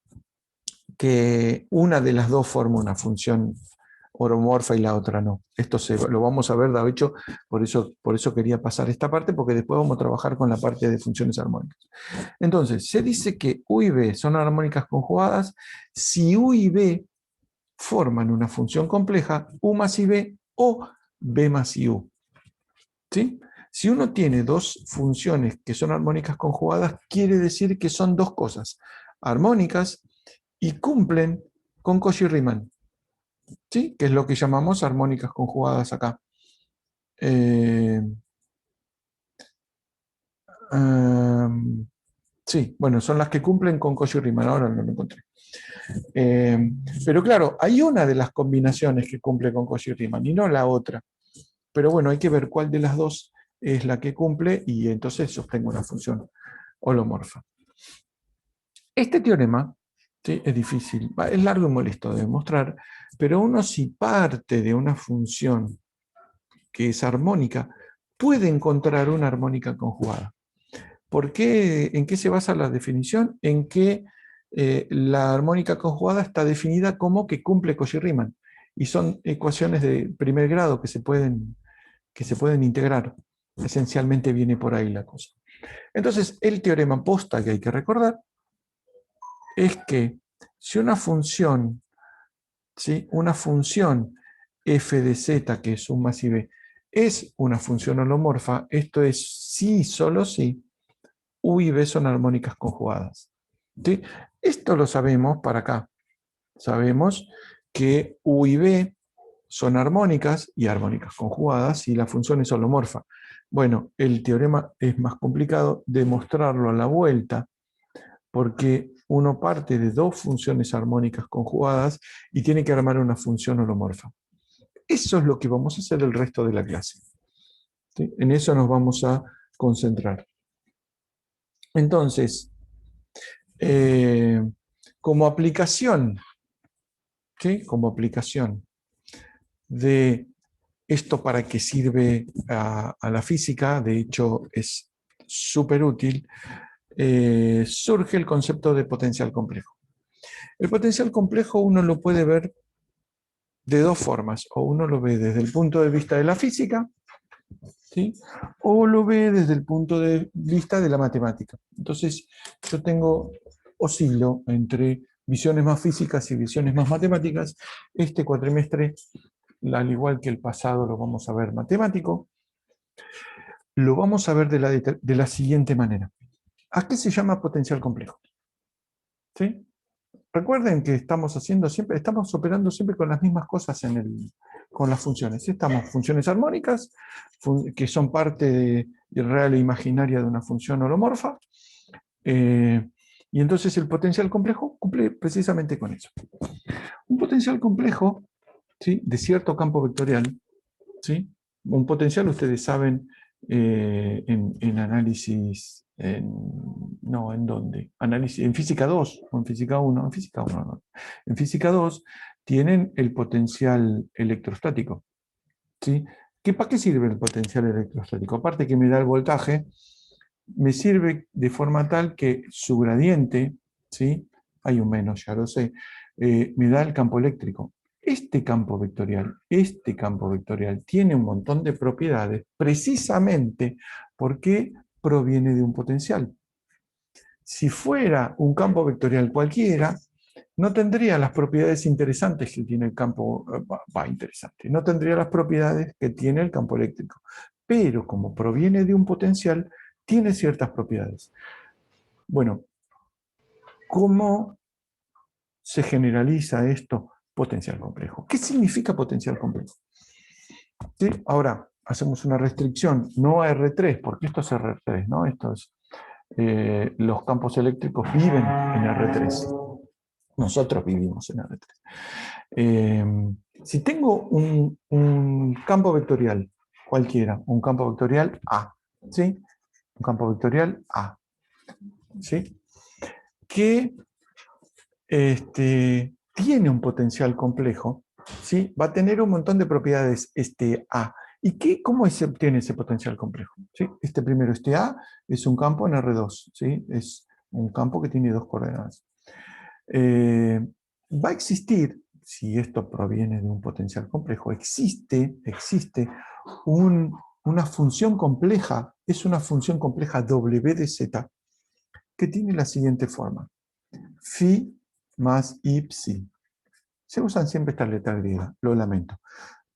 que una de las dos forma una función holomorfa y la otra no. Esto lo vamos a ver, de hecho, por eso quería pasar esta parte, porque después vamos a trabajar con la parte de funciones armónicas. Entonces, se dice que u y b son armónicas conjugadas si u y b forman una función compleja, u más y b o b más y u. ¿Sí? Si uno tiene dos funciones que son armónicas conjugadas, quiere decir que son dos cosas armónicas y cumplen con Cauchy-Riemann, ¿sí? Que es lo que llamamos armónicas conjugadas acá. Sí, bueno, son las que cumplen con Cauchy-Riemann, ahora no lo encontré. Pero claro, hay una de las combinaciones que cumple con Cauchy-Riemann y no la otra. Pero bueno, hay que ver cuál de las dos es la que cumple y entonces sostengo una función holomorfa. Este teorema, ¿sí? Es difícil, es largo y molesto de demostrar, pero uno si parte de una función que es armónica, puede encontrar una armónica conjugada. ¿Por qué? ¿En qué se basa la definición? En que la armónica conjugada está definida como que cumple Cauchy-Riemann, y son ecuaciones de primer grado que se pueden integrar. Esencialmente viene por ahí la cosa. Entonces, el teorema posta que hay que recordar es que si una función, ¿sí? Una función f de z, que es un más y b, es una función holomorfa, esto es sí, solo si u y b son armónicas conjugadas. ¿Sí? Esto lo sabemos para acá. Sabemos que u y b son armónicas y armónicas conjugadas y la función es holomorfa. Bueno, el teorema es más complicado demostrarlo a la vuelta, porque uno parte de dos funciones armónicas conjugadas y tiene que armar una función holomorfa. Eso es lo que vamos a hacer el resto de la clase. ¿Sí? En eso nos vamos a concentrar. Entonces, como aplicación, ¿sí? Como aplicación de esto, para qué sirve a la física, de hecho es súper útil. surge el concepto de potencial complejo. El potencial complejo uno lo puede ver de dos formas, o uno lo ve desde el punto de vista de la física, ¿sí? O lo ve desde el punto de vista de la matemática. Entonces, yo oscilo entre visiones más físicas y visiones más matemáticas. Este cuatrimestre, al igual que el pasado, lo vamos a ver matemático. Lo vamos a ver de la siguiente manera. ¿A qué se llama potencial complejo? ¿Sí? Recuerden que estamos operando siempre con las mismas cosas con las funciones. Estamos funciones armónicas, que son parte real e imaginaria de una función holomorfa, y entonces el potencial complejo cumple precisamente con eso. Un potencial complejo, ¿sí?, de cierto campo vectorial, ¿sí? Un potencial, ustedes saben, en análisis, no, ¿en dónde? Análisis, en física 2 o en física 1, en física 1 no. En física 2 tienen el potencial electrostático, ¿sí? ¿Para qué sirve el potencial electrostático? Aparte que me da el voltaje, me sirve de forma tal que su gradiente, ¿sí?, hay un menos, ya lo sé, me da el campo eléctrico. Este campo vectorial tiene un montón de propiedades precisamente porque proviene de un potencial. Si fuera un campo vectorial cualquiera, no tendría las propiedades interesantes que tiene el campo, no tendría las propiedades que tiene el campo eléctrico. Pero como proviene de un potencial, tiene ciertas propiedades. Bueno, ¿cómo se generaliza esto? Potencial complejo. ¿Qué significa potencial complejo? ¿Sí? Ahora, hacemos una restricción, no a R3, porque esto es R3, ¿no? Los campos eléctricos viven en R3. Nosotros vivimos en R3. Si tengo un campo vectorial cualquiera, un campo vectorial A, ¿sí? Un campo vectorial A, ¿sí?, que tiene un potencial complejo, ¿sí?, va a tener un montón de propiedades este A. ¿Y cómo se obtiene ese potencial complejo? ¿Sí? Primero, este A es un campo en R2, ¿sí? Es un campo que tiene dos coordenadas. Va a existir, si esto proviene de un potencial complejo, existe una función compleja, es una función compleja W de Z, que tiene la siguiente forma: phi más i psi. Se usan siempre estas letras griegas, lo lamento.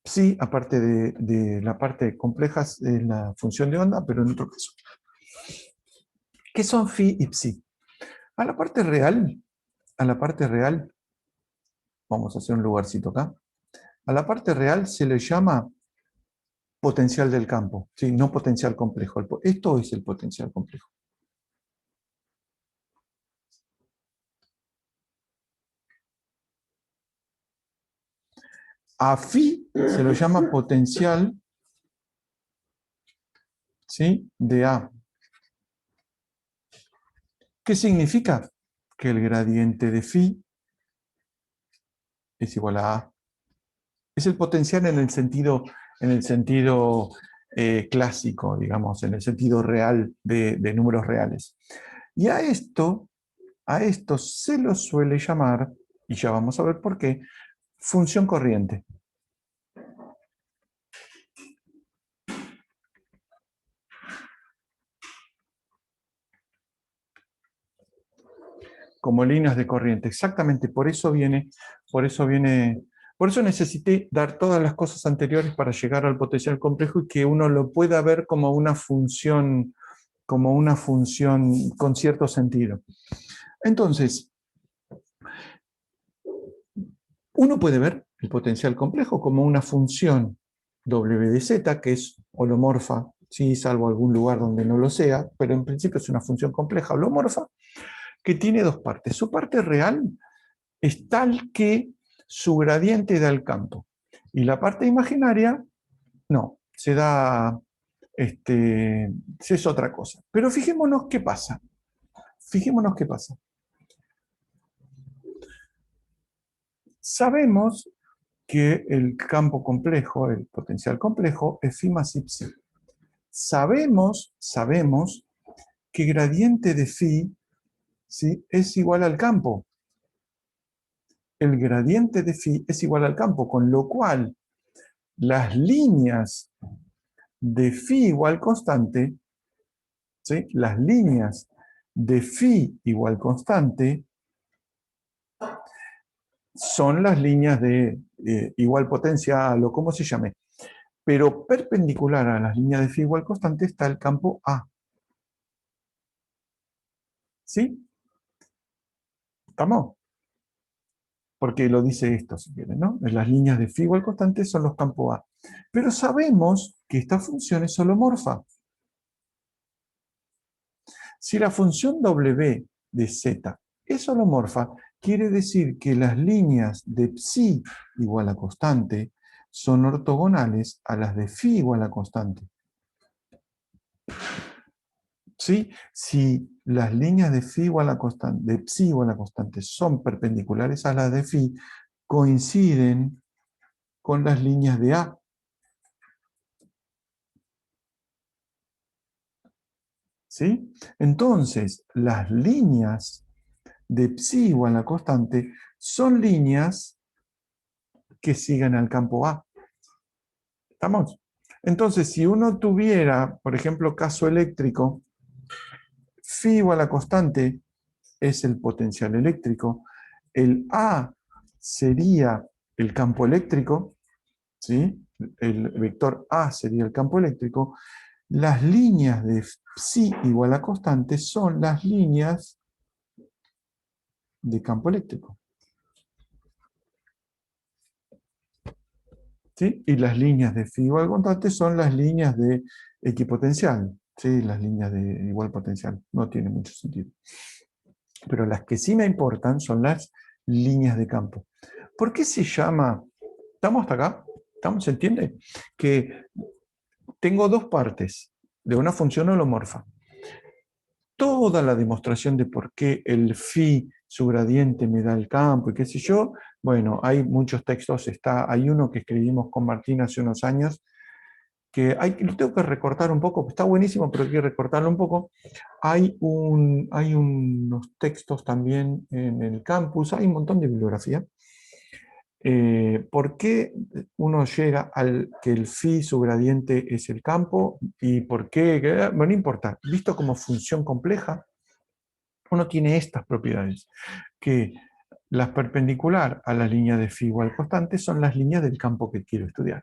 Psi, aparte de la parte compleja, es la función de onda, pero en otro caso. ¿Qué son phi y psi? A la parte real, vamos a hacer un lugarcito acá, a la parte real se le llama potencial del campo, ¿sí?, no potencial complejo. Esto es el potencial complejo. A phi se lo llama potencial, ¿sí?, de A. ¿Qué significa? Que el gradiente de phi es igual a A. Es el potencial en el sentido clásico, digamos, en el sentido real de números reales. Y a esto se lo suele llamar, y ya vamos a ver por qué, función corriente. Como líneas de corriente, exactamente, por eso necesité dar todas las cosas anteriores para llegar al potencial complejo y que uno lo pueda ver como una función con cierto sentido. Entonces, uno puede ver el potencial complejo como una función W de Z, que es holomorfa, ¿sí?, salvo algún lugar donde no lo sea, pero en principio es una función compleja holomorfa, que tiene dos partes. Su parte real es tal que su gradiente da el campo. Y la parte imaginaria, no, es otra cosa. Pero fijémonos qué pasa. Sabemos que el campo complejo, el potencial complejo, es phi más i psi. Sabemos que gradiente de phi, ¿sí?, es igual al campo. El gradiente de phi es igual al campo, con lo cual las líneas de phi igual constante, ¿sí?, las líneas de phi igual constante son las líneas de igual potencial o como se llame. Pero perpendicular a las líneas de phi igual constante está el campo A. ¿Sí? ¿Estamos? Porque lo dice esto, si quieren, ¿no? Las líneas de phi igual constante son los campos A. Pero sabemos que esta función es holomorfa. Si la función W de Z es holomorfa, quiere decir que las líneas de psi igual a constante son ortogonales a las de phi igual a constante. ¿Sí? Si las líneas de psi igual a constante son perpendiculares a las de phi, coinciden con las líneas de A. ¿Sí? Entonces, las líneas de psi igual a constante son líneas que siguen al campo A. ¿Estamos? Entonces, si uno tuviera, por ejemplo, caso eléctrico, phi igual a constante es el potencial eléctrico, el A sería el campo eléctrico, ¿sí? El vector A sería el campo eléctrico, las líneas de psi igual a constante son las líneas de campo eléctrico. ¿Sí? Y las líneas de phi igual a constante son las líneas de equipotencial, ¿sí? Las líneas de igual potencial. No tiene mucho sentido. Pero las que sí me importan son las líneas de campo. ¿Por qué se llama? ¿Estamos hasta acá? ¿Se entiende? Que tengo dos partes de una función holomorfa. Toda la demostración de por qué el phi, su gradiente, me da el campo y qué sé yo, bueno, hay muchos textos, hay uno que escribimos con Martín hace unos años, que lo tengo que recortar un poco, está buenísimo, pero hay que recortarlo un poco. Hay unos textos también en el campus, hay un montón de bibliografía. ¿Por qué uno llega al que el phi, su gradiente, es el campo? ¿Y por qué? Bueno, no importa. Visto como función compleja, uno tiene estas propiedades, que las perpendicular a la línea de phi igual constante son las líneas del campo que quiero estudiar.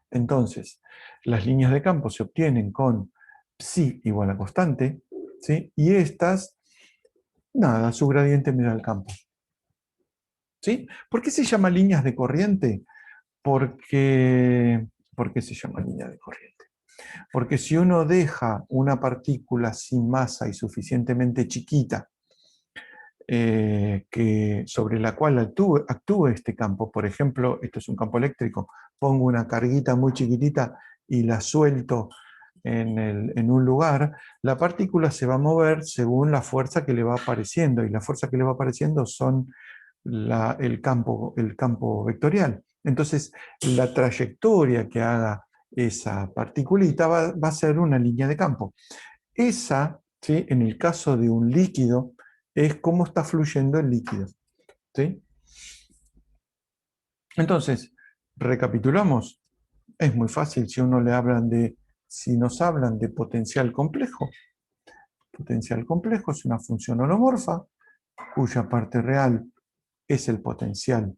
Entonces, las líneas de campo se obtienen con psi igual a constante, ¿sí? Y estas, nada, su gradiente me da el campo. ¿Sí? ¿Por qué se llama líneas de corriente? ¿Por qué se llama línea de corriente? Porque si uno deja una partícula sin masa y suficientemente chiquita, sobre la cual actúe este campo, por ejemplo, esto es un campo eléctrico, pongo una carguita muy chiquitita y la suelto en un lugar, la partícula se va a mover según la fuerza que le va apareciendo, y la fuerza que le va apareciendo son el campo vectorial. Entonces, la trayectoria que haga esa particulita va a ser una línea de campo. Esa, ¿sí?, en el caso de un líquido, es cómo está fluyendo el líquido. ¿Sí? Entonces, recapitulamos. Es muy fácil si nos hablan de potencial complejo. Potencial complejo es una función holomorfa cuya parte real es el potencial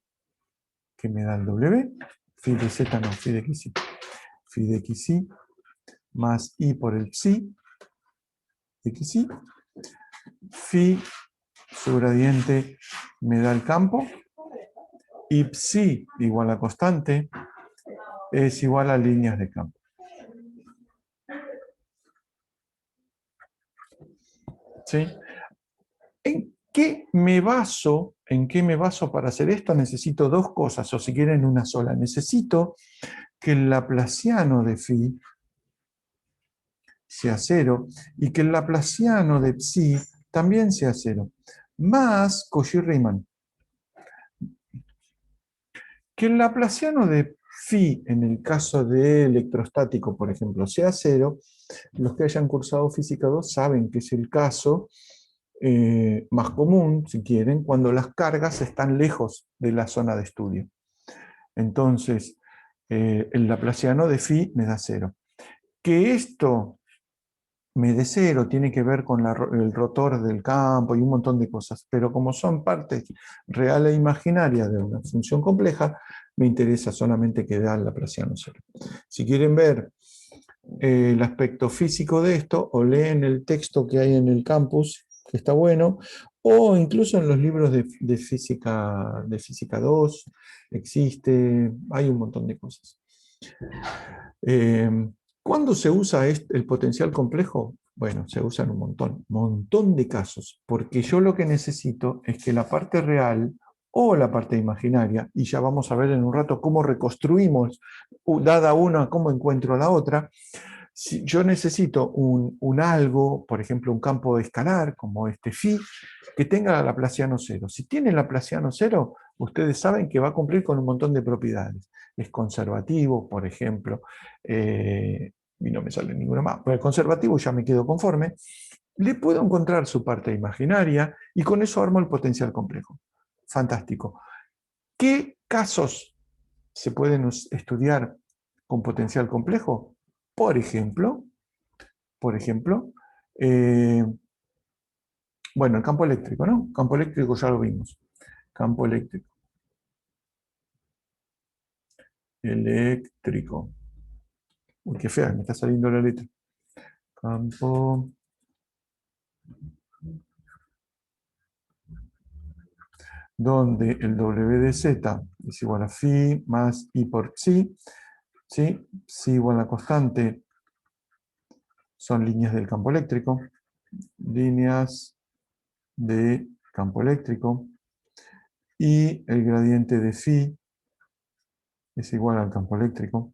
que me da el W. Phi de Z no, phi de XY. Phi de XY más I por el psi de XY. Phi, su gradiente, me da el campo. Y psi igual a constante es igual a líneas de campo. ¿Sí? ¿En qué me baso para hacer esto? Necesito dos cosas, o si quieren una sola. Necesito que el laplaciano de phi sea 0 y que el laplaciano de psi también sea 0, más Cauchy-Riemann. Que el laplaciano de phi, en el caso de electrostático, por ejemplo, sea 0, Los que hayan cursado Física 2 saben que es el caso más común, si quieren, cuando las cargas están lejos de la zona de estudio. Entonces, el laplaciano de phi me da 0. Que esto me dé 0 tiene que ver con el rotor del campo y un montón de cosas, pero como son partes real e imaginarias de una función compleja, me interesa solamente que da el laplaciano 0. Si quieren ver el aspecto físico de esto, o leen el texto que hay en el campus, que está bueno, o incluso en los libros de física 2, existe, hay un montón de cosas. ¿Cuándo se usa el potencial complejo? Bueno, se usa en un montón de casos, porque yo lo que necesito es que la parte real o la parte imaginaria, y ya vamos a ver en un rato cómo reconstruimos, dada una, cómo encuentro la otra. Si yo necesito un algo, por ejemplo, un campo escalar, como este phi, que tenga Laplaciano 0. Si tiene Laplaciano 0, ustedes saben que va a cumplir con un montón de propiedades. Es conservativo, por ejemplo, y no me sale ninguna más, pero el conservativo ya me quedo conforme. Le puedo encontrar su parte imaginaria y con eso armo el potencial complejo. Fantástico. ¿Qué casos se pueden estudiar con potencial complejo? Por ejemplo, bueno, el campo eléctrico, ¿no? Campo eléctrico ya lo vimos. Campo eléctrico. Eléctrico. Uy, qué fea, me está saliendo la letra. Campo donde el W de Z es igual a phi más I por psi, ¿sí? Psi igual a constante, son líneas del campo eléctrico, líneas de campo eléctrico, y el gradiente de phi es igual al campo eléctrico.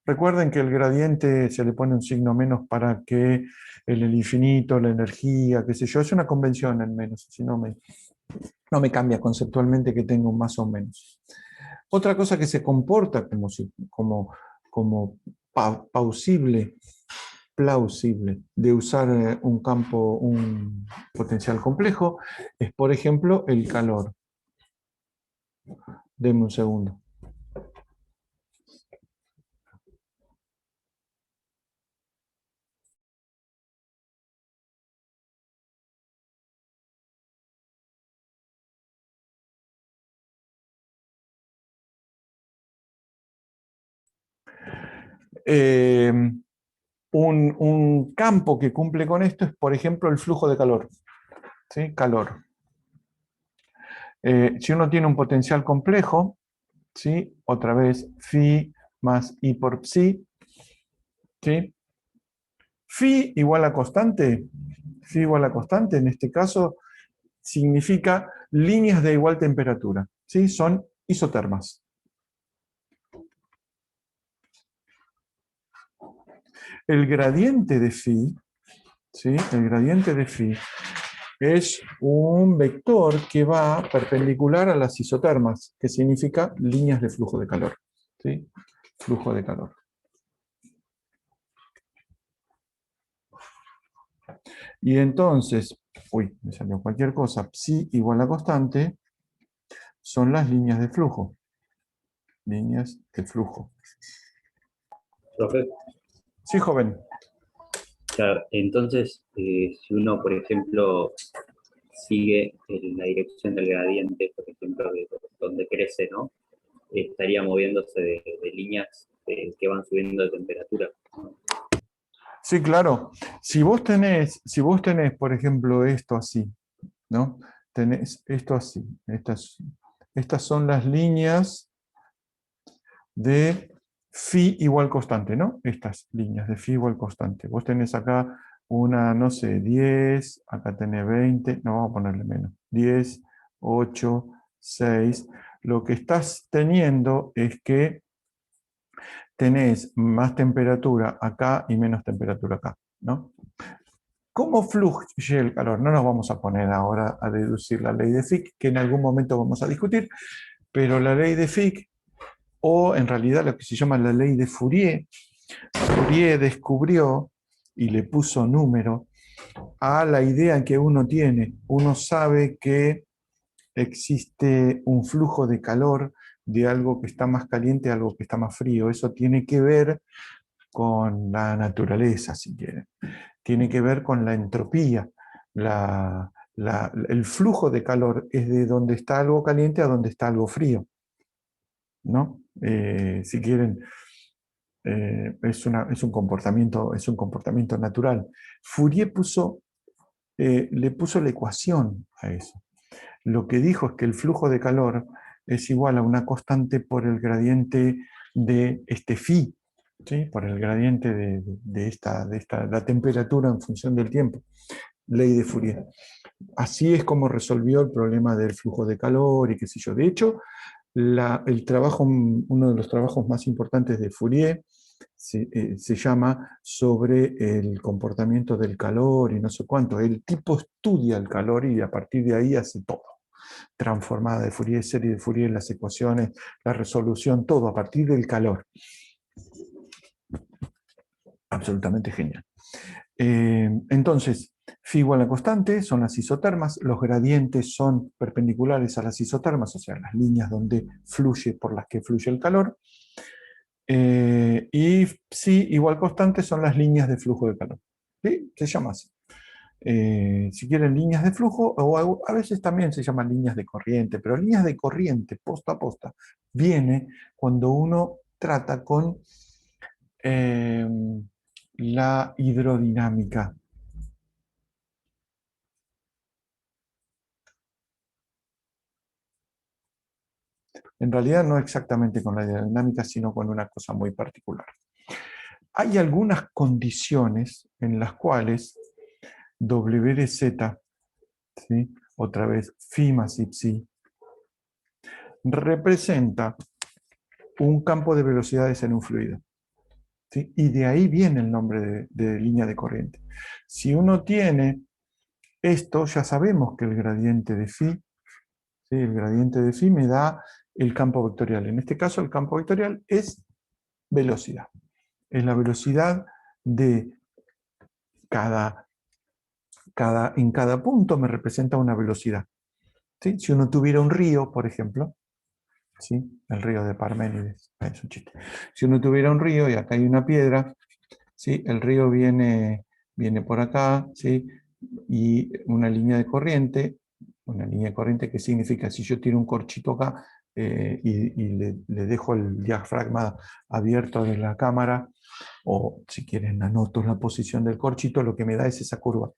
Recuerden que el gradiente se le pone un signo menos para que el infinito, la energía, qué sé yo, es una convención en menos, si no me cambia conceptualmente que tenga un más o menos. Otra cosa que se comporta como plausible de usar un potencial complejo es, por ejemplo, el calor. Denme un segundo. Un campo que cumple con esto es, por ejemplo, el flujo de calor. ¿Sí? Calor. Si uno tiene un potencial complejo, ¿sí? Otra vez, phi más I por psi, ¿sí? Phi igual a constante, en este caso, significa líneas de igual temperatura, ¿sí? Son isotermas. El gradiente de phi, ¿sí? El gradiente de phi es un vector que va perpendicular a las isotermas, que significa líneas de flujo de calor, ¿sí? Flujo de calor. Y entonces, me salió cualquier cosa, psi igual a constante, son las líneas de flujo. Líneas de flujo. Profe, Sí, joven. claro, entonces, si uno, por ejemplo, sigue en la dirección del gradiente, por ejemplo, de donde crece, ¿no? Estaría moviéndose de líneas que van subiendo de temperatura. Sí, claro. Si vos tenés, por ejemplo, esto así, ¿no? Tenés esto así. Estas son las líneas de phi igual constante, ¿no? Estas líneas de phi igual constante. Vos tenés acá una, no sé, 10, acá tenés 20, no, vamos a ponerle menos. 10, 8, 6. Lo que estás teniendo es que tenés más temperatura acá y menos temperatura acá, ¿no? ¿Cómo fluye el calor? No nos vamos a poner ahora a deducir la ley de Fick, que en algún momento vamos a discutir, pero la ley de Fick, o en realidad lo que se llama la ley de Fourier, Fourier descubrió y le puso número a la idea que uno tiene. Uno sabe que existe un flujo de calor de algo que está más caliente a algo que está más frío. Eso tiene que ver con la naturaleza, si quieren. Tiene que ver con la entropía. El flujo de calor es de donde está algo caliente a donde está algo frío, ¿no? Si quieren, es un comportamiento natural. Fourier le puso la ecuación a eso. Lo que dijo es que el flujo de calor es igual a una constante por el gradiente de este phi, ¿sí? Por el gradiente de la temperatura en función del tiempo. Ley de Fourier. Así es como resolvió el problema del flujo de calor y qué sé yo. De hecho, uno de los trabajos más importantes de Fourier se llama sobre el comportamiento del calor y no sé cuánto. El tipo estudia el calor y a partir de ahí hace todo. Transformada de Fourier, serie de Fourier, las ecuaciones, la resolución, todo a partir del calor. Absolutamente genial. Entonces, phi igual a constante, son las isotermas, los gradientes son perpendiculares a las isotermas, o sea, las líneas por las que fluye el calor, y psi igual constante son las líneas de flujo de calor. ¿Sí? Se llama así. Si quieren líneas de flujo, o a veces también se llaman líneas de corriente, pero líneas de corriente, posta a posta, viene cuando uno trata con la hidrodinámica. En realidad no exactamente con la hidrodinámica, sino con una cosa muy particular. Hay algunas condiciones en las cuales W de Z, ¿sí? Otra vez phi más psi, representa un campo de velocidades en un fluido. ¿Sí? Y de ahí viene el nombre de línea de corriente. Si uno tiene esto, ya sabemos que el gradiente de phi, ¿sí? El gradiente de phi me da el campo vectorial. En este caso el campo vectorial es velocidad. Es la velocidad de en cada punto me representa una velocidad. ¿Sí? Si uno tuviera un río, por ejemplo, ¿sí? El río de Parménides, es un chiste. Si uno tuviera un río y acá hay una piedra, ¿sí? El río viene por acá, ¿sí? Y una línea de corriente que significa, si yo tiro un corchito acá y le dejo el diafragma abierto de la cámara, o si quieren anoto la posición del corchito, lo que me da es esa curva.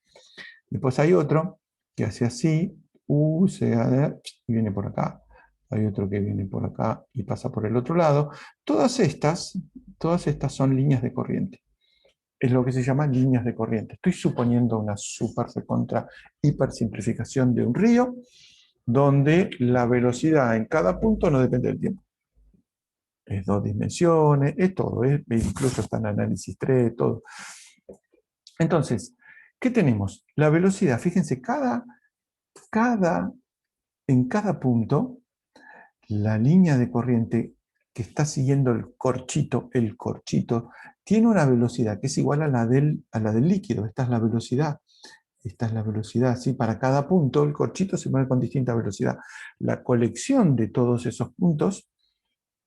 Después hay otro que hace así, y viene por acá. Hay otro que viene por acá y pasa por el otro lado. Todas estas son líneas de corriente. Es lo que se llama líneas de corriente. Estoy suponiendo una super recontra hipersimplificación de un río, donde la velocidad en cada punto no depende del tiempo. Es 2 dimensiones, es todo, incluso está en análisis 3, todo. Entonces, ¿qué tenemos? La velocidad, fíjense, en cada punto, la línea de corriente que está siguiendo el corchito, tiene una velocidad que es igual a la del líquido. Esta es la velocidad. Esta es la velocidad, ¿sí? Para cada punto el corchito se mueve con distinta velocidad. La colección de todos esos puntos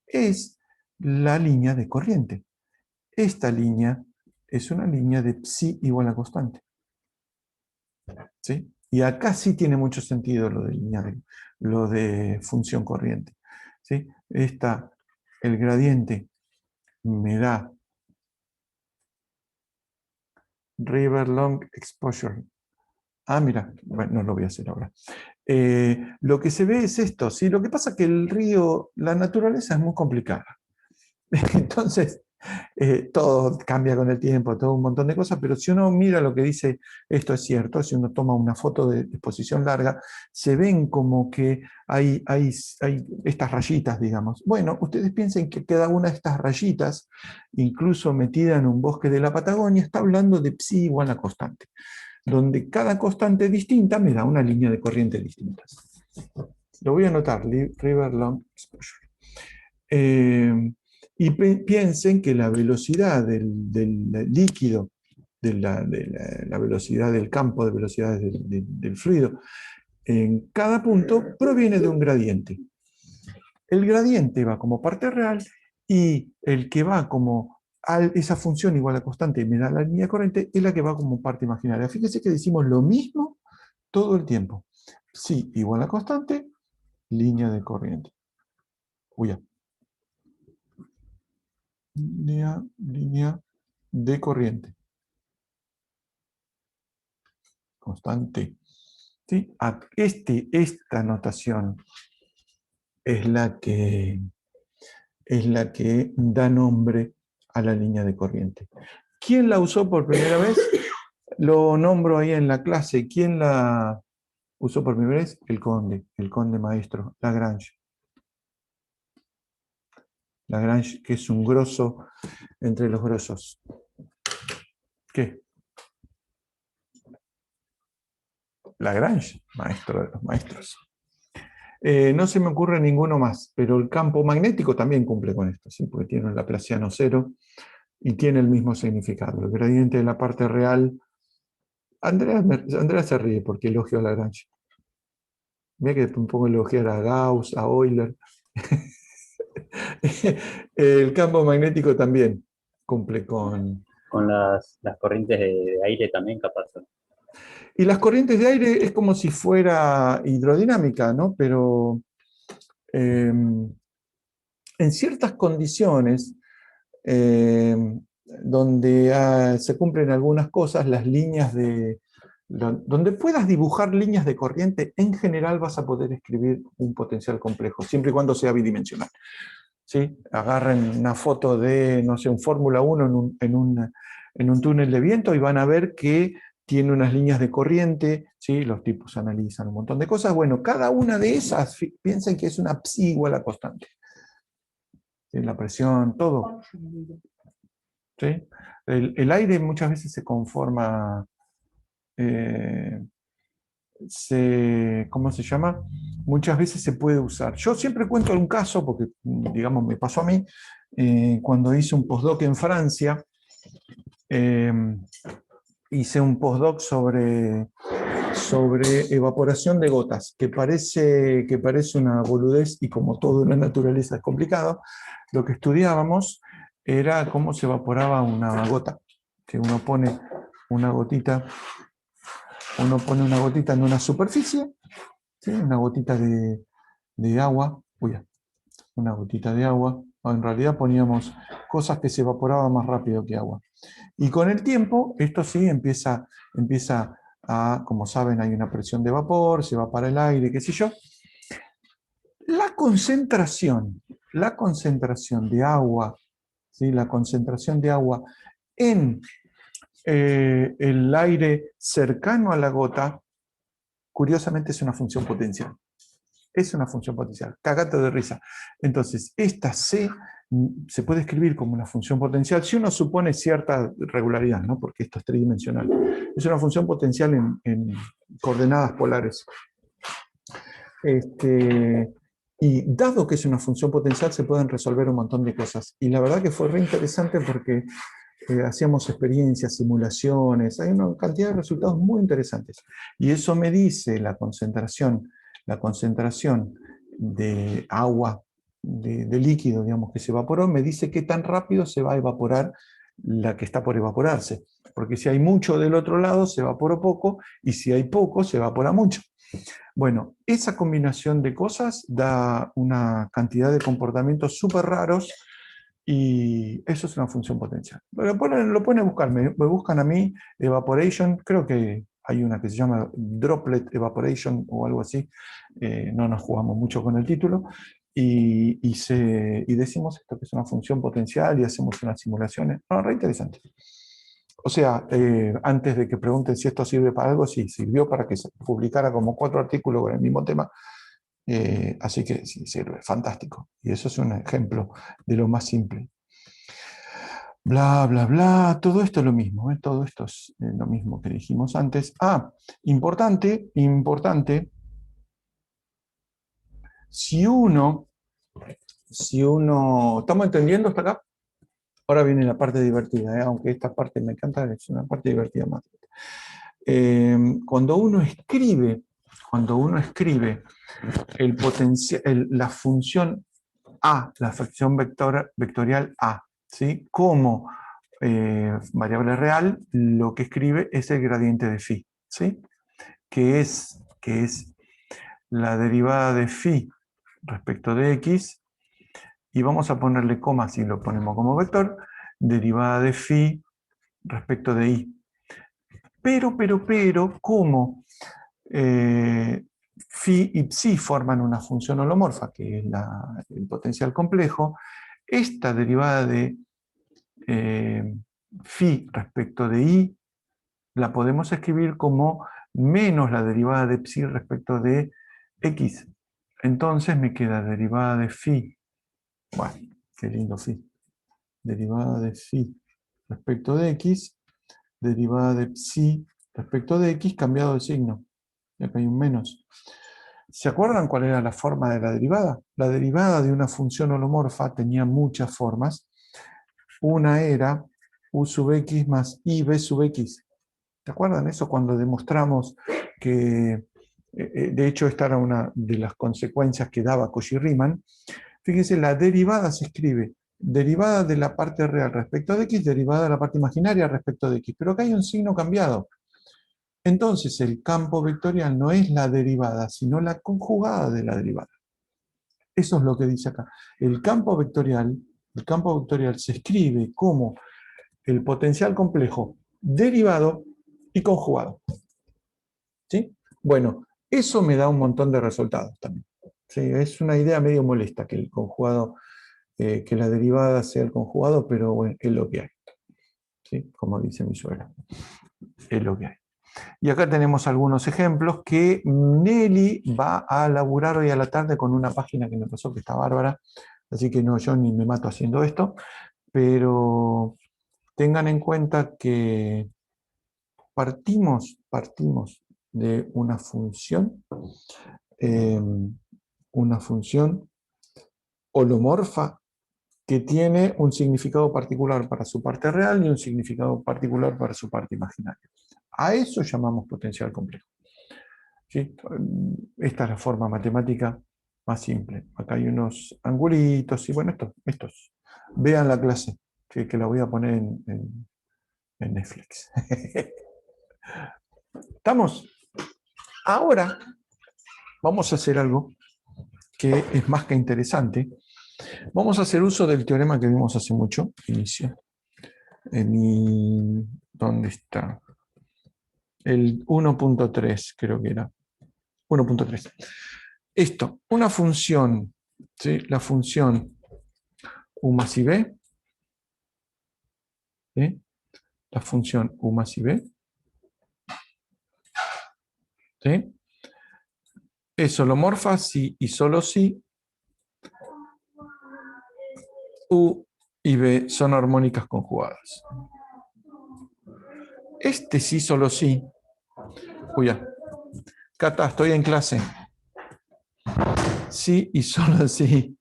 es la línea de corriente. Esta línea es una línea de psi igual a constante. ¿Sí? Y acá sí tiene mucho sentido lo de función corriente. ¿Sí? El gradiente me da river long exposure. Ah, mira, bueno, no lo voy a hacer ahora. Lo que se ve es esto, ¿sí? Lo que pasa es que el río, la naturaleza es muy complicada. Entonces, todo cambia con el tiempo, todo un montón de cosas, pero si uno mira lo que dice, esto es cierto, si uno toma una foto de exposición larga, se ven como que hay estas rayitas, digamos. Bueno, ustedes piensen que cada una de estas rayitas, incluso metida en un bosque de la Patagonia, está hablando de psi igual a constante, donde cada constante distinta me da una línea de corriente distinta. Lo voy a anotar, River Long Exposure. Y piensen que la velocidad del líquido, de la velocidad del campo de velocidades del fluido, en cada punto proviene de un gradiente. El gradiente va como parte real y el que va como esa función igual a constante y me da la línea de corriente es la que va como parte imaginaria. Fíjense que decimos lo mismo todo el tiempo. Sí, igual a constante, línea de corriente. Uy, ya. Línea de corriente. Constante. ¿Sí? Esta notación es la que da nombre a la línea de corriente. ¿Quién la usó por primera vez? Lo nombro ahí en la clase. ¿Quién la usó por primera vez? El conde maestro, Lagrange. Lagrange, que es un grosso entre los grosos. ¿Qué? Lagrange, maestro de los maestros. No se me ocurre ninguno más, pero el campo magnético también cumple con esto, ¿sí? Porque tiene un laplaciano cero y tiene el mismo significado. El gradiente de la parte real. Andrea se ríe porque elogió a Lagrange. Mira que un poco elogiar a Gauss, a Euler. El campo magnético también cumple con... Con las corrientes de aire también capaz. Y las corrientes de aire es como si fuera hidrodinámica, ¿no? Pero en ciertas condiciones donde se cumplen algunas cosas, las líneas de... Donde puedas dibujar líneas de corriente, en general vas a poder escribir un potencial complejo, siempre y cuando sea bidimensional. ¿Sí? Agarren una foto de, no sé, un Fórmula 1 en un túnel de viento y van a ver que tiene unas líneas de corriente, ¿sí? Los tipos analizan un montón de cosas. Bueno, cada una de esas, piensen que es una psi igual a constante. ¿Sí? La presión, todo. ¿Sí? El aire muchas veces se conforma, ¿cómo se llama? Muchas veces se puede usar. Yo siempre cuento un caso, porque digamos me pasó a mí, cuando hice un postdoc en Francia, hice un postdoc sobre evaporación de gotas, que parece una boludez y como todo en la naturaleza es complicado. Lo que estudiábamos era cómo se evaporaba una gota, que uno pone una gotita en una superficie, ¿sí? Una gotita de agua, una gotita de agua, o en realidad poníamos cosas que se evaporaban más rápido que agua. Y con el tiempo, esto sí empieza a, como saben, hay una presión de vapor, se va para el aire, qué sé yo. La concentración de agua, ¿sí? La concentración de agua en el aire cercano a la gota, curiosamente es una función potencial. Es una función potencial. Cagate de risa. Entonces, esta C se puede escribir como una función potencial si uno supone cierta regularidad, ¿no? Porque esto es tridimensional. Es una función potencial en coordenadas polares. Y dado que es una función potencial, se pueden resolver un montón de cosas. Y la verdad que fue re interesante porque hacíamos experiencias, simulaciones, hay una cantidad de resultados muy interesantes. Y eso me dice la concentración de agua, de líquido, digamos, que se evaporó, me dice qué tan rápido se va a evaporar la que está por evaporarse. Porque si hay mucho del otro lado, se evaporó poco, y si hay poco, se evapora mucho. Bueno, esa combinación de cosas da una cantidad de comportamientos súper raros, y eso es una función potencial. Lo pueden a buscar, me buscan a mí, evaporation, creo que hay una que se llama droplet evaporation o algo así, no nos jugamos mucho con el título, y decimos esto que es una función potencial y hacemos unas simulaciones. No, re interesante. O sea, antes de que pregunten si esto sirve para algo, sí, sirvió para que se publicara como 4 artículos con el mismo tema. Así que sí, sirve, fantástico. Y eso es un ejemplo de lo más simple. Bla, bla, bla, todo esto es lo mismo, todo esto es lo mismo que dijimos antes. Importante, si uno si uno... ¿Estamos entendiendo hasta acá? Ahora viene la parte divertida, aunque esta parte me encanta, es una parte divertida más. Cuando uno escribe el la función A, la función vectorial A, ¿sí? Como variable real, lo que escribe es el gradiente de phi, ¿sí? que es la derivada de phi respecto de x, y vamos a ponerle coma si lo ponemos como vector, derivada de phi respecto de y. Pero, como phi y psi forman una función holomorfa, que es el potencial complejo, esta derivada de phi respecto de y la podemos escribir como menos la derivada de psi respecto de x. Entonces me queda derivada de phi. Bueno, qué lindo phi. Derivada de phi respecto de x, derivada de psi respecto de x cambiado de signo. Y acá hay un menos. ¿Se acuerdan cuál era la forma de la derivada? La derivada de una función holomorfa tenía muchas formas. Una era u sub x más ib sub x. ¿Se acuerdan eso cuando demostramos que, de hecho, esta era una de las consecuencias que daba Cauchy-Riemann? Fíjense, la derivada se escribe derivada de la parte real respecto de x, derivada de la parte imaginaria respecto de x. Pero acá hay un signo cambiado. Entonces, el campo vectorial no es la derivada, sino la conjugada de la derivada. Eso es lo que dice acá. El campo vectorial se escribe como el potencial complejo derivado y conjugado. ¿Sí? Bueno, eso me da un montón de resultados también. Sí, es una idea medio molesta que el conjugado, que la derivada sea el conjugado, pero bueno, es lo que hay. ¿Sí? Como dice mi suegra. Es lo que hay. Y acá tenemos algunos ejemplos que Nelly va a laburar hoy a la tarde con una página que me pasó que está bárbara. Así que no, yo ni me mato haciendo esto. Pero tengan en cuenta que partimos de una función holomorfa que tiene un significado particular para su parte real y un significado particular para su parte imaginaria. A eso llamamos potencial complejo. ¿Sí? Esta es la forma matemática más simple. Acá hay unos angulitos y bueno, estos. Vean la clase, que la voy a poner en Netflix. ¿Estamos? Ahora vamos a hacer algo que es más que interesante. Vamos a hacer uso del teorema que vimos hace mucho, inicio. ¿Dónde está? El 1.3 creo que era. 1.3. Esto, una función, ¿sí? La función u más i b, ¿sí? La función u más i b, ¿sí? Es holomorfa si y solo si u y b son armónicas conjugadas. Este sí, solo sí. Uy, ya. Cata, estoy en clase. Sí y solo sí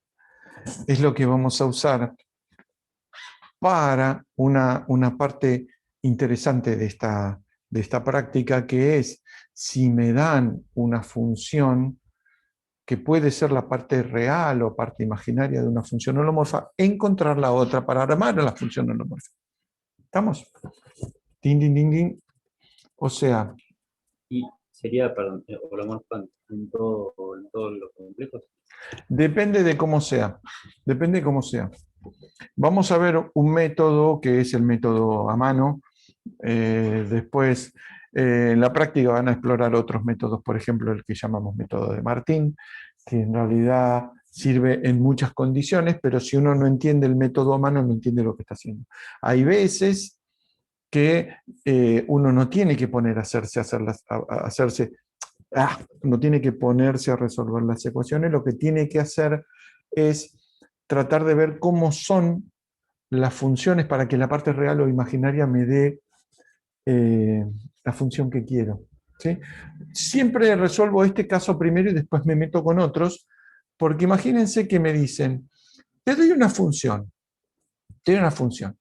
es lo que vamos a usar para una parte interesante de esta práctica, que es si me dan una función que puede ser la parte real o parte imaginaria de una función holomorfa, encontrar la otra para armar la función holomorfa. ¿Estamos? Din, din, din, din. O sea... ¿Y sería, perdón, holomorfa en todos los complejos? Depende de cómo sea. Depende de cómo sea. Vamos a ver un método que es el método a mano. Después, en la práctica van a explorar otros métodos, por ejemplo, el que llamamos método de Martín, que en realidad sirve en muchas condiciones, pero si uno no entiende el método a mano, no entiende lo que está haciendo. Hay veces que uno no tiene que no tiene que ponerse a resolver las ecuaciones, lo que tiene que hacer es tratar de ver cómo son las funciones para que la parte real o imaginaria me dé la función que quiero. ¿Sí? Siempre resuelvo este caso primero y después me meto con otros, porque imagínense que me dicen, Te doy una función. Tiene una función.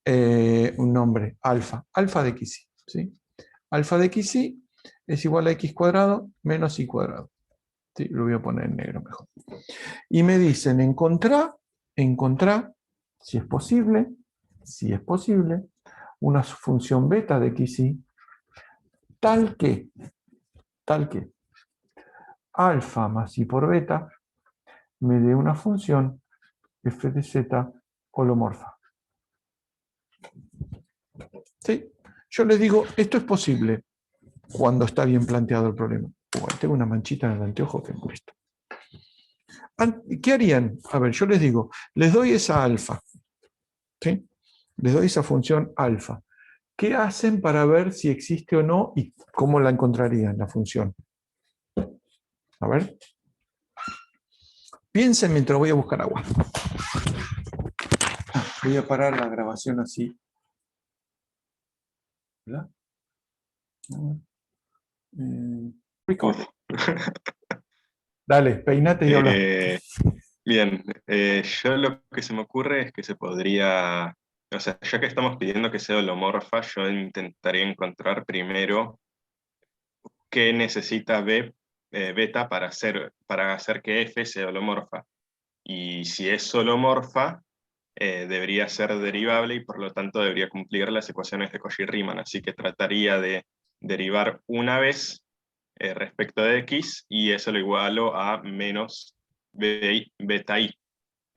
Un nombre, alfa. Alfa de xy. ¿Sí? Alfa de xy es igual a x cuadrado menos y cuadrado. ¿Sí? Lo voy a poner en negro mejor. Y me dicen encontrar, si es posible, una función beta de xy tal que alfa más y por beta me dé una función f de z holomorfa. ¿Sí? Yo les digo, esto es posible cuando está bien planteado el problema. Tengo una manchita en el anteojo que molesta. ¿Qué harían? A ver, yo les digo, les doy esa alfa. ¿Sí? Les doy esa función alfa. ¿Qué hacen para ver si existe o no y cómo la encontrarían, la función? A ver. Piensen mientras voy a buscar agua. Voy a parar la grabación así. ¿Verdad? Record. Dale, peinate y habla. Bien, yo lo que se me ocurre es que se podría, o sea, ya que estamos pidiendo que sea holomorfa, yo intentaría encontrar primero qué necesita beta para hacer que F sea holomorfa. Y si es holomorfa, debería ser derivable y por lo tanto debería cumplir las ecuaciones de Cauchy-Riemann. Así que trataría de derivar una vez respecto de x y eso lo igualo a menos beta i.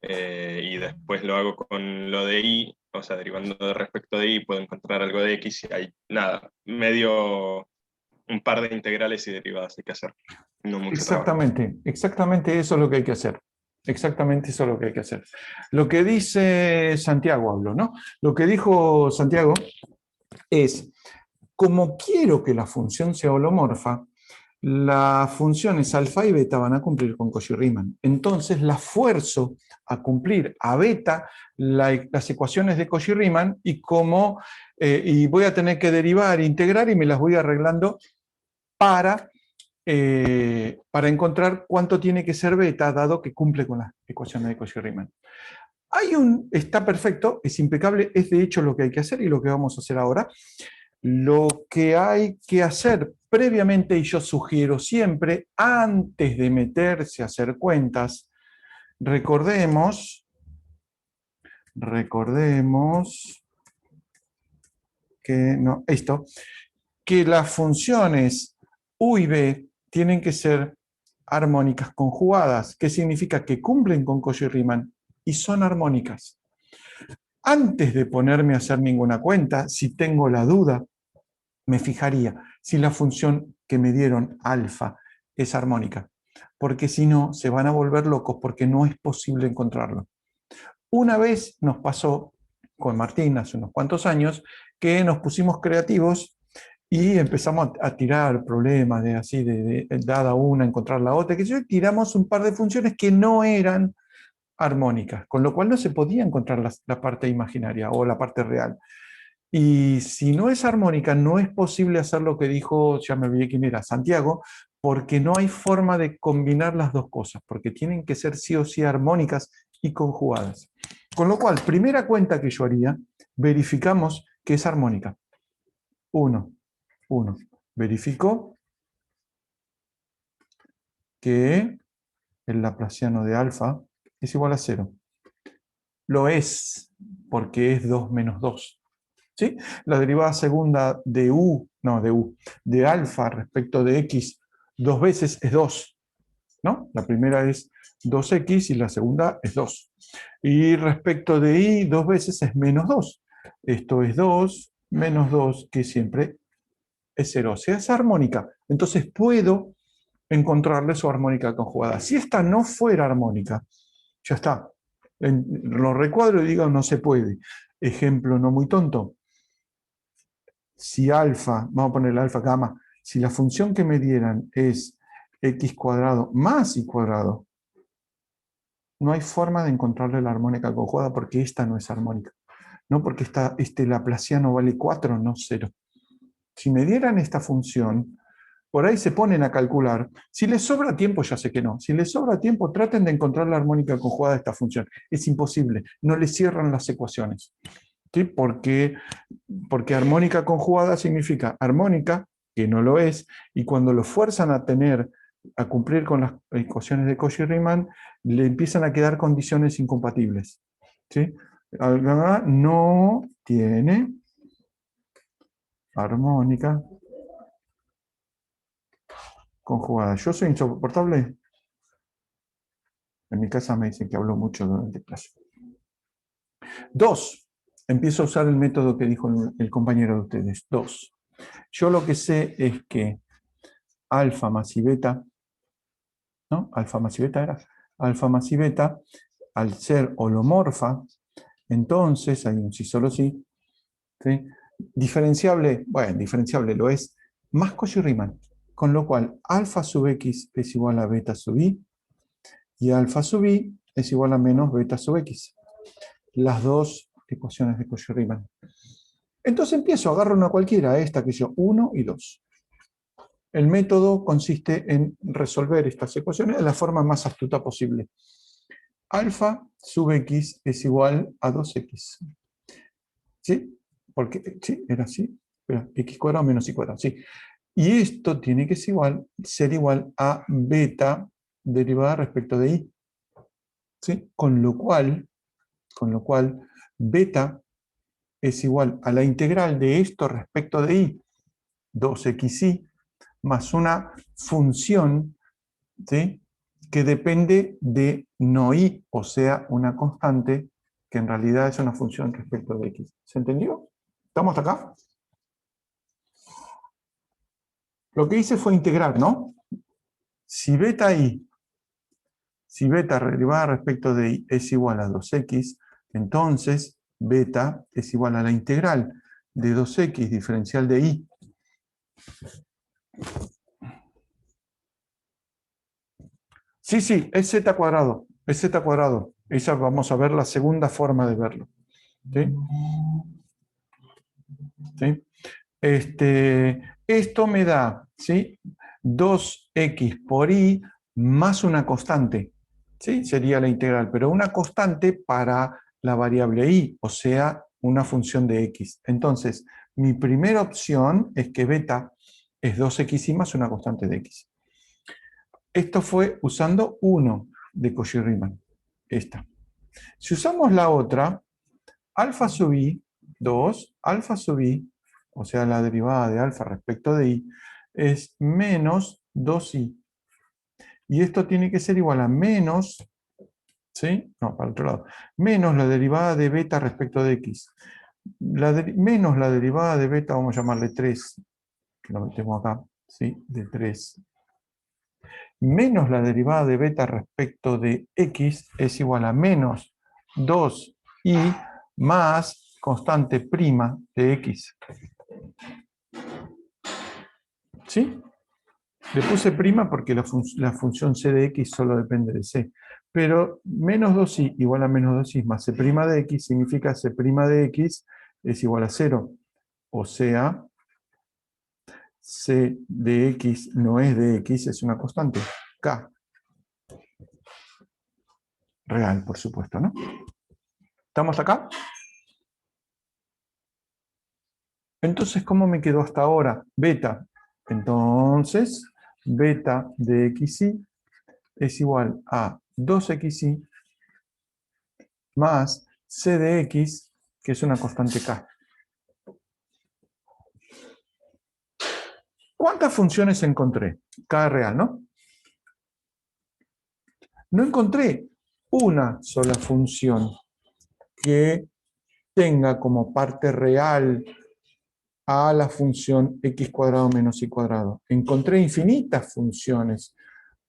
Y después lo hago con lo de i, o sea, derivando respecto de i puedo encontrar algo de x y hay nada, un par de integrales y derivadas hay que hacer. No mucho trabajo. Exactamente eso es lo que hay que hacer. Exactamente eso es lo que hay que hacer. Lo que dice Santiago, hablo, ¿no? Lo que dijo Santiago es, como quiero que la función sea holomorfa, las funciones alfa y beta van a cumplir con Cauchy-Riemann. Entonces la fuerzo a cumplir a beta las ecuaciones de Cauchy-Riemann y voy a tener que derivar, integrar y me las voy arreglando para encontrar cuánto tiene que ser beta, dado que cumple con las ecuaciones de Cauchy-Riemann. Está perfecto, es impecable, es de hecho lo que hay que hacer y lo que vamos a hacer ahora. Lo que hay que hacer previamente, y yo sugiero siempre, antes de meterse a hacer cuentas, recordemos que las funciones u y b tienen que ser armónicas conjugadas. ¿Qué significa? Que cumplen con Cauchy-Riemann y son armónicas. Antes de ponerme a hacer ninguna cuenta, si tengo la duda, me fijaría si la función que me dieron alfa es armónica, porque si no, se van a volver locos porque no es posible encontrarlo. Una vez nos pasó con Martín hace unos cuantos años que nos pusimos creativos y empezamos a tirar problemas de dada una, encontrar la otra, y tiramos un par de funciones que no eran armónicas, con lo cual no se podía encontrar la parte imaginaria o la parte real. Y si no es armónica, no es posible hacer lo que dijo, ya me olvidé quién era, Santiago, porque no hay forma de combinar las dos cosas, porque tienen que ser sí o sí armónicas y conjugadas. Con lo cual, primera cuenta que yo haría, verificamos que es armónica. 1. Verifico que el laplaciano de alfa es igual a 0. Lo es, porque es 2 menos 2. ¿Sí? La derivada segunda de de alfa respecto de x dos veces es 2. ¿No? La primera es 2x y la segunda es 2. Y respecto de y dos veces es menos 2. Esto es 2 menos 2, que siempre es 0. O sea, es armónica. Entonces puedo encontrarle su armónica conjugada. Si esta no fuera armónica, ya está. Lo recuadro y digo no se puede. Ejemplo no muy tonto. Si alfa, vamos a ponerle alfa gamma, si la función que me dieran es x cuadrado más y cuadrado, no hay forma de encontrarle la armónica conjugada porque esta no es armónica. No porque este laplaciano vale 4, no 0. Si me dieran esta función, por ahí se ponen a calcular. Si les sobra tiempo, ya sé que no. Si les sobra tiempo, traten de encontrar la armónica conjugada de esta función. Es imposible, no les cierran las ecuaciones. ¿Sí? Porque armónica conjugada significa armónica, que no lo es, y cuando lo fuerzan a cumplir con las ecuaciones de Cauchy-Riemann, le empiezan a quedar condiciones incompatibles. ¿Sí? No tiene armónica conjugada. ¿Yo soy insoportable? En mi casa me dicen que hablo mucho durante clase. 2. Empiezo a usar el método que dijo el compañero de ustedes. 2. Yo lo que sé es que alfa más y beta, ¿no? Alfa más y beta era. Alfa más y beta, al ser holomorfa, entonces, hay un sí solo sí, ¿sí? Diferenciable, bueno, diferenciable lo es, más Cauchy-Riemann, con lo cual alfa sub x es igual a beta sub i, y alfa sub i es igual a menos beta sub x. Las dos ecuaciones de Cauchy-Riemann. Entonces empiezo, agarro una cualquiera, esta que yo, 1 y 2. El método consiste en resolver estas ecuaciones de la forma más astuta posible. Alfa sub x es igual a 2x. ¿Sí? Porque, sí, era así. Espera, x cuadrado menos y cuadrado, sí. Y esto tiene que ser igual a beta derivada respecto de i. ¿Sí? Con lo cual, beta es igual a la integral de esto respecto de i, 2xi, más una función, ¿sí?, que depende de no i, o sea, una constante que en realidad es una función respecto de x. ¿Se entendió? ¿Estamos hasta acá? Lo que hice fue integrar, ¿no? Si beta derivada respecto de i es igual a 2x, entonces beta es igual a la integral de 2x diferencial de i. Sí, es z cuadrado, es z cuadrado. Esa vamos a ver la segunda forma de verlo. ¿Sí? ¿Sí? Esto me da, ¿sí?, 2x por i más una constante. ¿Sí? Sería la integral, pero una constante para la variable i, o sea, una función de x. Entonces, mi primera opción es que beta es 2xi más una constante de x. Esto fue usando 1 de Cauchy-Riemann. Esta. Si usamos la otra, alfa sub i, 2, alfa sub i, o sea, la derivada de alfa respecto de i, es menos 2i. Y esto tiene que ser igual a menos, ¿sí? No, para el otro lado. Menos la derivada de beta respecto de x. Menos la derivada de beta, vamos a llamarle 3, que lo metemos acá, ¿sí?, de 3. Menos la derivada de beta respecto de x es igual a menos 2i más constante prima de x. ¿Sí? Le puse prima porque la función c de x solo depende de c. Pero menos 2i igual a menos 2i más c' de x significa c' de x es igual a 0. O sea, c de x no es de x, es una constante, k. Real, por supuesto, ¿no? ¿Estamos acá? Entonces, ¿cómo me quedó hasta ahora? Beta. Entonces, beta de xi es igual a 2xi más c de x, que es una constante k. ¿Cuántas funciones encontré? K real, ¿no? No encontré una sola función que tenga como parte real a la función x cuadrado menos y cuadrado. Encontré infinitas funciones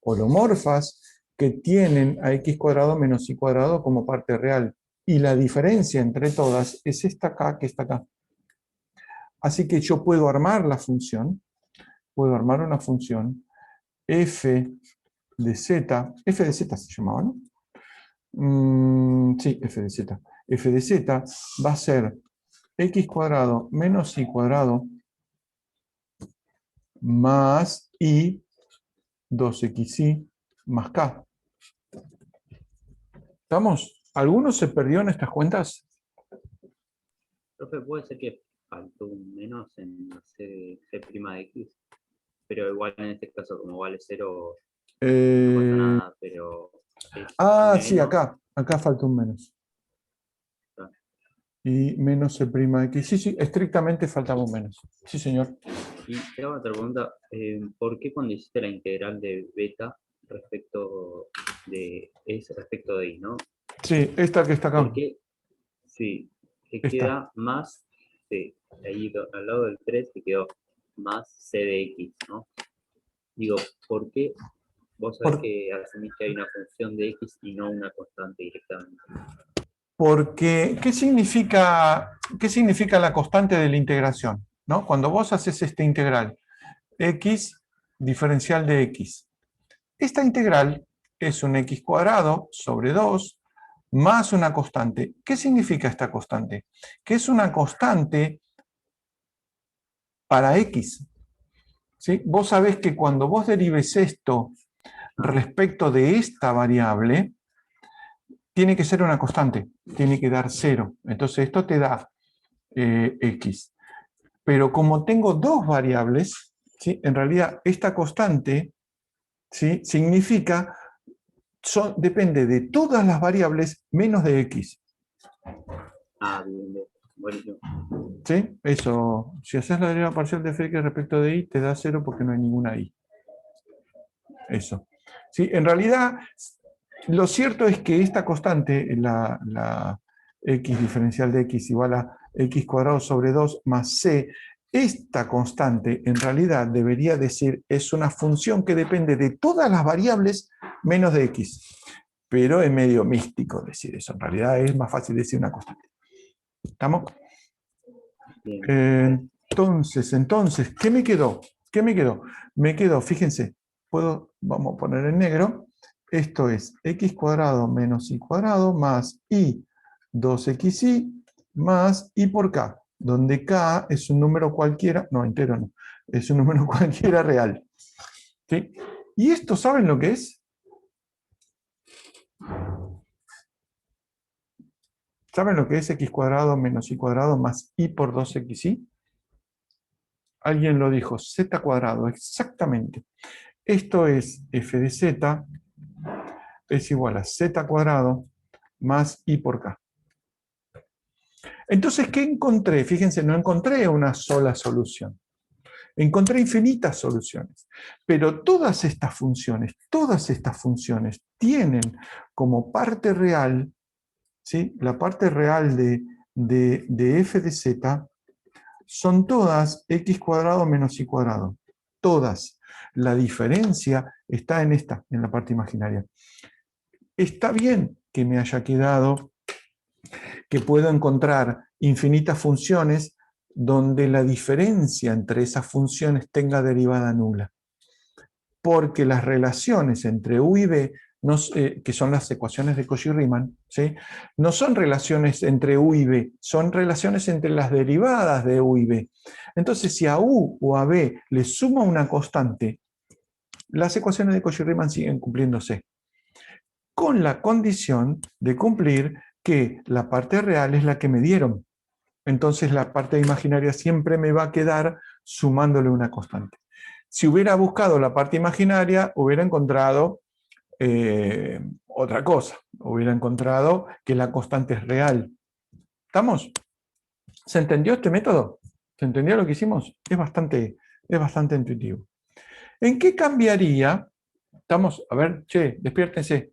holomorfas que tienen a x cuadrado menos y cuadrado como parte real. Y la diferencia entre todas es esta k que está acá. Así que yo puedo armar la función, puedo armar una función f de z se llamaba, ¿no? Sí, f de z. F de z va a ser x cuadrado menos y cuadrado más y 2xy más k. ¿Estamos? ¿Alguno se perdió en estas cuentas? Profe, puede ser que faltó un menos en la C' de X, pero igual en este caso, como vale 0, no pasa nada, pero es Sí, menos. acá falta un menos. Ah. Y menos C' de X. Sí, sí, estrictamente faltaba un menos. Sí, señor. Y te hago otra pregunta, ¿por qué cuando hiciste la integral de beta respecto de I, ¿no? Sí, esta que está acá. ¿Por qué? Sí, te Esta. queda más C, ahí al lado del 3 te quedó más C de X, ¿no? Digo, ¿por qué vos sabés Por- que asumís que hay una función de X y no una constante directamente? Porque, ¿qué significa la constante de la integración? ¿No? Cuando vos haces esta integral, x diferencial de x. Esta integral es un x cuadrado sobre 2 más una constante. ¿Qué significa esta constante? Que es una constante para x. ¿Sí? Vos sabés que cuando vos derives esto respecto de esta variable, tiene que ser una constante, tiene que dar 0. Entonces esto te da x. Pero como tengo dos variables, ¿sí? En realidad esta constante, ¿sí? Significa, depende de todas las variables menos de x. Ah, bien, bien, buenísimo. ¿Sí? Eso, si haces la deriva parcial de Frege respecto de y, te da 0 porque no hay ninguna y. Eso. ¿Sí? En realidad, lo cierto es que esta constante, la x diferencial de x igual a x cuadrado sobre 2 más c, esta constante en realidad debería decir es una función que depende de todas las variables menos de x. Pero es medio místico decir eso. En realidad es más fácil decir una constante. ¿Estamos? Bien. Entonces, ¿qué me quedó? ¿Qué me quedó? Me quedó, fíjense, vamos a poner en negro, esto es x cuadrado menos y cuadrado más y 2xy más y por k, donde k es un número cualquiera, no, entero no, es un número cualquiera real. ¿Sí? ¿Y esto saben lo que es? ¿Saben lo que es x cuadrado menos y cuadrado más y por 2xy? Alguien lo dijo, z cuadrado, exactamente. Esto es f de z es igual a z cuadrado más i por k. Entonces, ¿qué encontré? Fíjense, no encontré una sola solución. Encontré infinitas soluciones. Pero todas estas funciones tienen como parte real, ¿sí? La parte real de f de z son todas x cuadrado menos y cuadrado. Todas. La diferencia está en esta, en la parte imaginaria. Está bien que me haya quedado que puedo encontrar infinitas funciones donde la diferencia entre esas funciones tenga derivada nula. Porque las relaciones entre u y b, que son las ecuaciones de Cauchy-Riemann, ¿sí? No son relaciones entre u y b, son relaciones entre las derivadas de u y b. Entonces, si a u o a b le suma una constante, las ecuaciones de Cauchy-Riemann siguen cumpliéndose, con la condición de cumplir que la parte real es la que me dieron. Entonces la parte imaginaria siempre me va a quedar sumándole una constante. Si hubiera buscado la parte imaginaria, hubiera encontrado otra cosa. Hubiera encontrado que la constante es real. ¿Estamos? ¿Se entendió este método? ¿Se entendió lo que hicimos? Es bastante intuitivo. ¿En qué cambiaría? ¿Estamos? A ver, che, despiértense.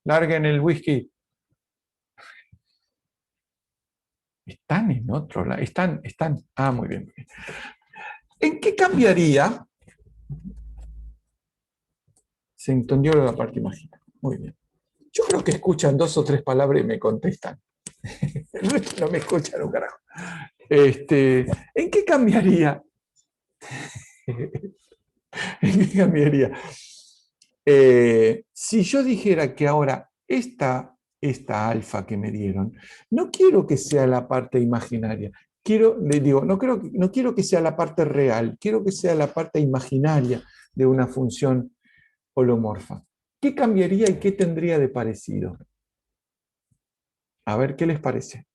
Larguen el whisky. Están en otro lado. Están. Ah, muy bien. ¿En qué cambiaría? Se entendió la parte imaginaria. Muy bien. Yo creo que escuchan 2 o 3 palabras y me contestan. El resto no me escuchan un carajo. ¿En qué cambiaría? ¿En qué cambiaría? Si yo dijera que ahora esta alfa que me dieron, no quiero que sea la parte imaginaria, le digo, no quiero que sea la parte real, quiero que sea la parte imaginaria de una función holomorfa. ¿Qué cambiaría y qué tendría de parecido? A ver, ¿qué les parece?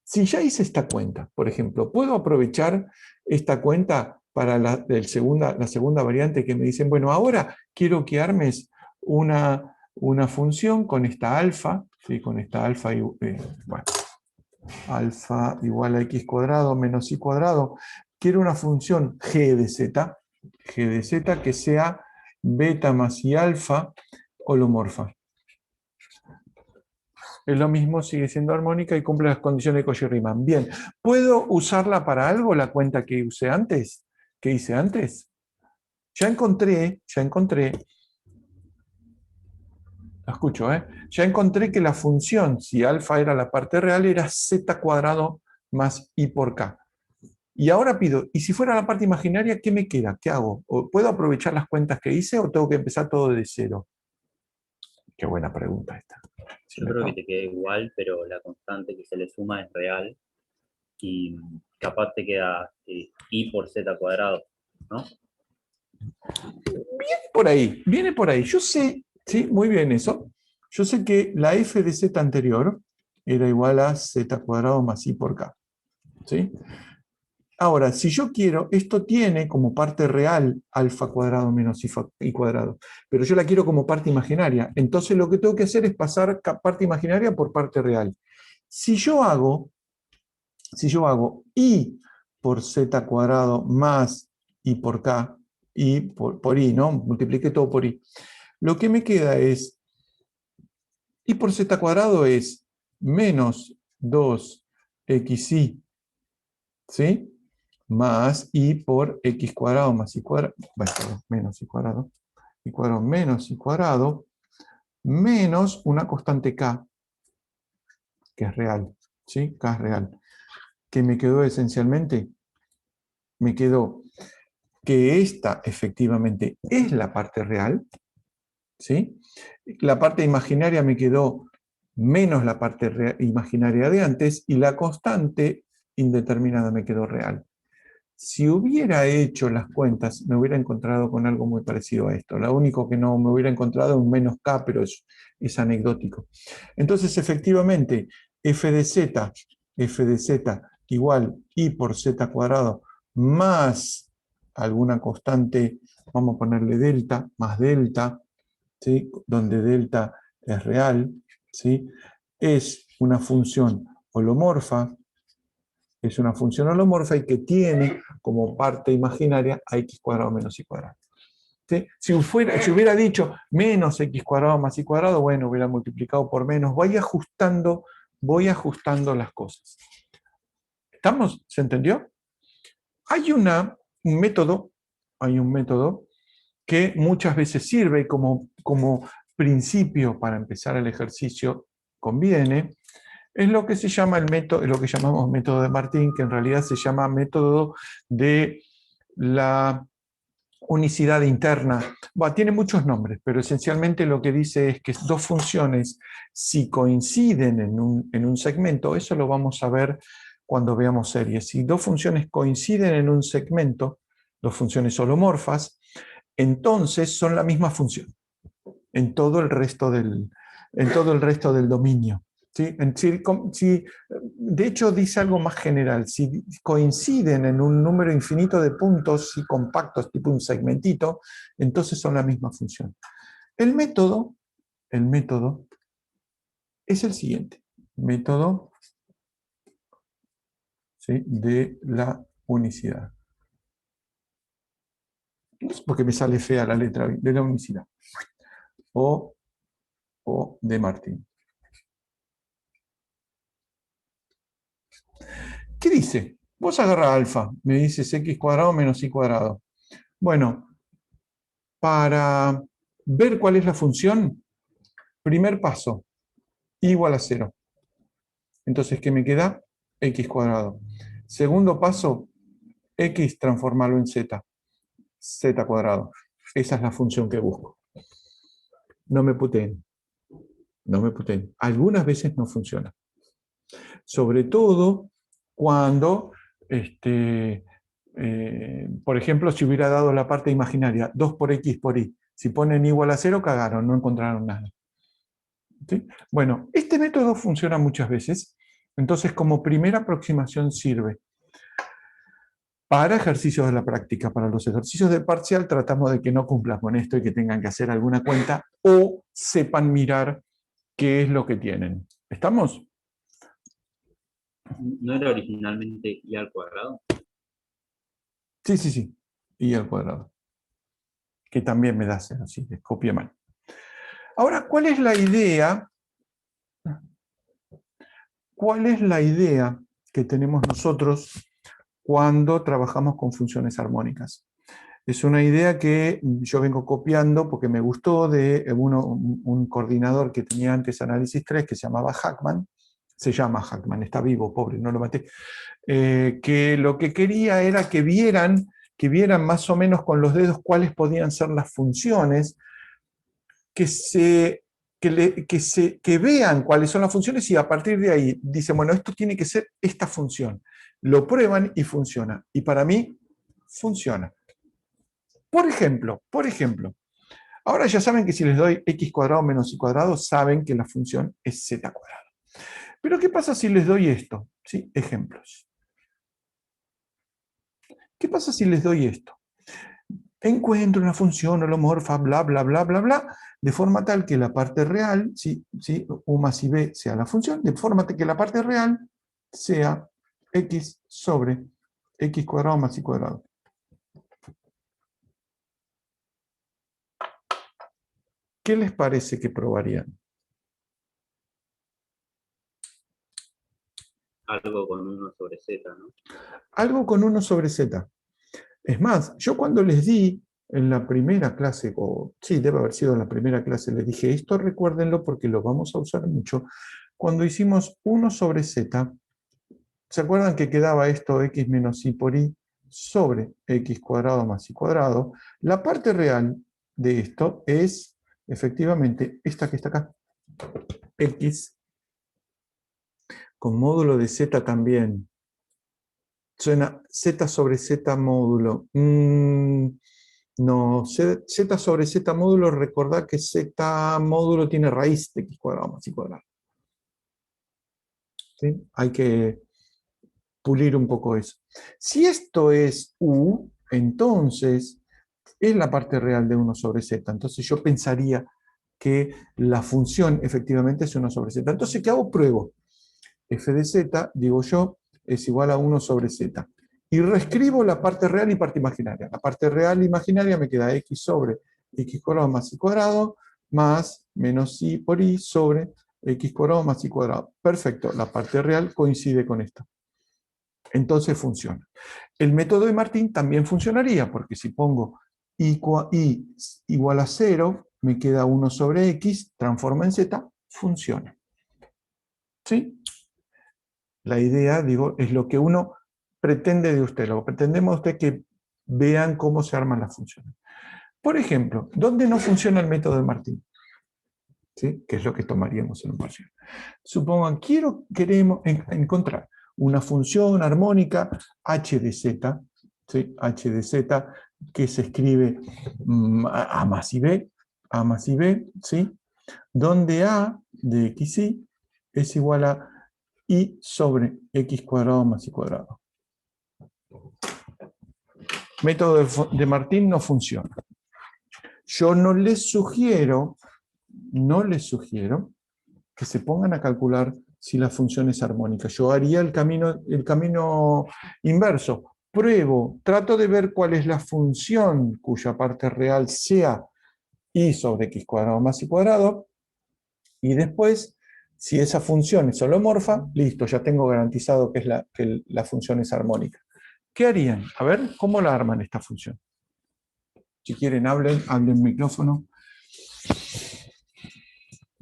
Si ya hice esta cuenta, por ejemplo, ¿puedo aprovechar esta cuenta para la segunda variante que me dicen, bueno, ahora quiero que armes una función con esta alfa, ¿sí? Con esta alfa, bueno, alfa igual a x cuadrado menos y cuadrado. Quiero una función g de z que sea beta más y alfa holomorfa. Es lo mismo, sigue siendo armónica y cumple las condiciones de Cauchy-Riemann. Bien, ¿puedo usarla para algo, la cuenta que hice antes? Ya encontré, la escucho, ya encontré que la función, si alfa era la parte real, era z cuadrado más i por k. Y ahora pido, ¿y si fuera la parte imaginaria, qué me queda? ¿Qué hago? ¿Puedo aprovechar las cuentas que hice o tengo que empezar todo de cero? Qué buena pregunta esta. Yo creo que te queda igual, pero la constante que se le suma es real y capaz te queda i por z cuadrado, ¿no? Viene por ahí. Yo sé, sí, muy bien eso. Yo sé que la f de z anterior era igual a z cuadrado más i por k. ¿Sí? Ahora, si yo quiero, esto tiene como parte real alfa cuadrado menos i cuadrado, pero yo la quiero como parte imaginaria. Entonces lo que tengo que hacer es pasar parte imaginaria por parte real. Si yo hago i por z cuadrado más i por k, i por i, ¿no? Multipliqué todo por i. Lo que me queda es, i por z cuadrado es menos 2xi, ¿sí? Más i por x cuadrado más i cuadrado, bueno, menos i cuadrado menos i cuadrado, menos una constante k, que es real, ¿sí? K es real. ¿Qué me quedó esencialmente? Me quedó que esta efectivamente es la parte real, ¿sí? La parte imaginaria me quedó menos la parte imaginaria de antes y la constante indeterminada me quedó real. Si hubiera hecho las cuentas, me hubiera encontrado con algo muy parecido a esto. Lo único que no me hubiera encontrado es un menos k, pero es anecdótico. Entonces, efectivamente, f de z igual i por z cuadrado más alguna constante, vamos a ponerle delta, más delta, ¿sí? Donde delta es real, ¿sí? Es una función holomorfa, y que tiene como parte imaginaria a x cuadrado menos y cuadrado. ¿Sí? Si hubiera dicho menos x cuadrado más y cuadrado, bueno, hubiera multiplicado por menos. Voy ajustando las cosas. ¿Estamos? ¿Se entendió? Hay un método que muchas veces sirve como principio para empezar el ejercicio, conviene. Es lo que se llama lo que llamamos método de Martín, que en realidad se llama método de la unicidad interna. Bueno, tiene muchos nombres, pero esencialmente lo que dice es que dos funciones, si coinciden en un segmento, eso lo vamos a ver cuando veamos series. Si dos funciones coinciden en un segmento, dos funciones holomorfas, entonces son la misma función en todo el resto del dominio. ¿Sí? De hecho, dice algo más general. Si coinciden en un número infinito de puntos y compactos, tipo un segmentito, entonces son la misma función. El método es el siguiente. Método, ¿sí?, de la unicidad. Porque me sale fea la letra de la unicidad. O de Martín. ¿Qué dice? Vos agarrás alfa, me dices x cuadrado menos y cuadrado. Bueno, para ver cuál es la función, primer paso, igual a 0. Entonces, ¿qué me queda? X cuadrado. Segundo paso, x transformarlo en z. Z cuadrado. Esa es la función que busco. No me puteen. no me puteen. Algunas veces no funciona. Sobre todo cuando, por ejemplo, si hubiera dado la parte imaginaria, 2 por X por Y. Si ponen igual a 0, cagaron, no encontraron nada. ¿Sí? Bueno, este método funciona muchas veces. Entonces, como primera aproximación sirve para ejercicios de la práctica. Para los ejercicios de parcial tratamos de que no cumplan con esto y que tengan que hacer alguna cuenta o sepan mirar qué es lo que tienen. ¿Estamos? ¿No era originalmente y al cuadrado? Sí, sí, sí. Y al cuadrado. Que también me da 0, así que copié mal. Ahora, ¿cuál es la idea? ¿Cuál es la idea que tenemos nosotros cuando trabajamos con funciones armónicas? Es una idea que yo vengo copiando porque me gustó de un coordinador que tenía antes Análisis 3 que se llamaba Hackman. Se llama Hackman, está vivo, pobre, no lo maté. Que lo que quería era que vieran más o menos con los dedos cuáles podían ser las funciones, que vean cuáles son las funciones y a partir de ahí dicen, bueno, esto tiene que ser esta función. Lo prueban y funciona. Y para mí, funciona. Por ejemplo, ahora ya saben que si les doy x cuadrado menos y cuadrado, saben que la función es z cuadrado. Pero ¿qué pasa si les doy esto? ¿Sí? Ejemplos. ¿Qué pasa si les doy esto? Encuentro una función holomorfa, bla, bla, bla, bla, bla, de forma tal que la parte real, ¿sí? U más y b sea la función, de forma que la parte real sea x sobre x cuadrado más y cuadrado. ¿Qué les parece que probarían? Algo con 1 sobre z, ¿no? Algo con 1 sobre z. Es más, yo cuando les di en la primera clase, o sí, debe haber sido en la primera clase, les dije, esto recuérdenlo porque lo vamos a usar mucho. Cuando hicimos 1 sobre z, ¿se acuerdan que quedaba esto x menos y por y sobre x cuadrado más y cuadrado? La parte real de esto es efectivamente esta que está acá, x con módulo de z también. Suena z sobre z módulo. No, z sobre z módulo, recordad que z módulo tiene raíz de x cuadrado más y cuadrado. ¿Sí? Hay que pulir un poco eso. Si esto es u, entonces es la parte real de 1 sobre z. Entonces yo pensaría que la función efectivamente es 1 sobre z. Entonces, ¿qué hago? Pruebo. F de z, digo yo, es igual a 1 sobre z. Y reescribo la parte real y parte imaginaria. La parte real e imaginaria me queda x sobre x cuadrado más y cuadrado más menos y por y sobre x cuadrado más y cuadrado. Perfecto, la parte real coincide con esto. Entonces funciona. El método de Martín también funcionaría, porque si pongo y igual a 0, me queda 1 sobre x, transforma en z, funciona. ¿Sí? La idea, digo, es lo que uno pretende de usted. Lo que pretendemos de usted que vean cómo se arman las funciones. Por ejemplo, ¿dónde no funciona el método de Martín? ¿Sí? Que es lo que tomaríamos en un parcial. Supongan, queremos encontrar una función armónica h de z, ¿sí? H de z, que se escribe a más y b, ¿sí? Donde a de xy es igual a y sobre x cuadrado más y cuadrado. Método de Martín no funciona. Yo no les sugiero que se pongan a calcular si la función es armónica. Yo haría el camino inverso. Pruebo, trato de ver cuál es la función cuya parte real sea y sobre x cuadrado más y cuadrado, y después, si esa función es holomorfa, listo, ya tengo garantizado que la función es armónica. ¿Qué harían? A ver, ¿cómo la arman esta función? Si quieren, hablen micrófono.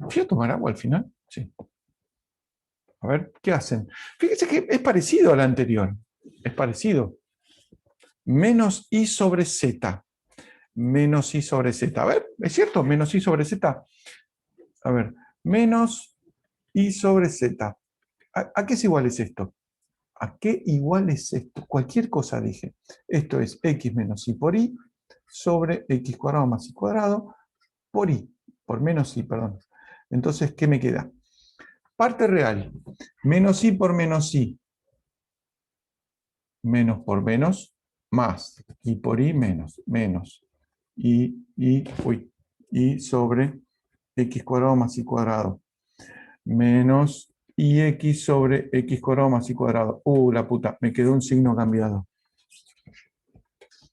¿Fui a tomar agua al final? Sí. A ver, ¿qué hacen? Fíjense que es parecido al anterior. Es parecido. Menos i sobre z. Menos i sobre z. A ver, ¿es cierto? Menos i sobre z. A ver, menos y sobre z. ¿A qué es igual es esto? ¿A qué igual es esto? Cualquier cosa dije. Esto es x menos y por y sobre x cuadrado más y cuadrado por y, por menos y, perdón. Entonces, ¿qué me queda? Parte real, menos y por menos y, menos por menos, más, y por y menos, menos, y sobre x cuadrado más y cuadrado, menos y x sobre x cuadrado más y cuadrado. La puta, me quedó un signo cambiado.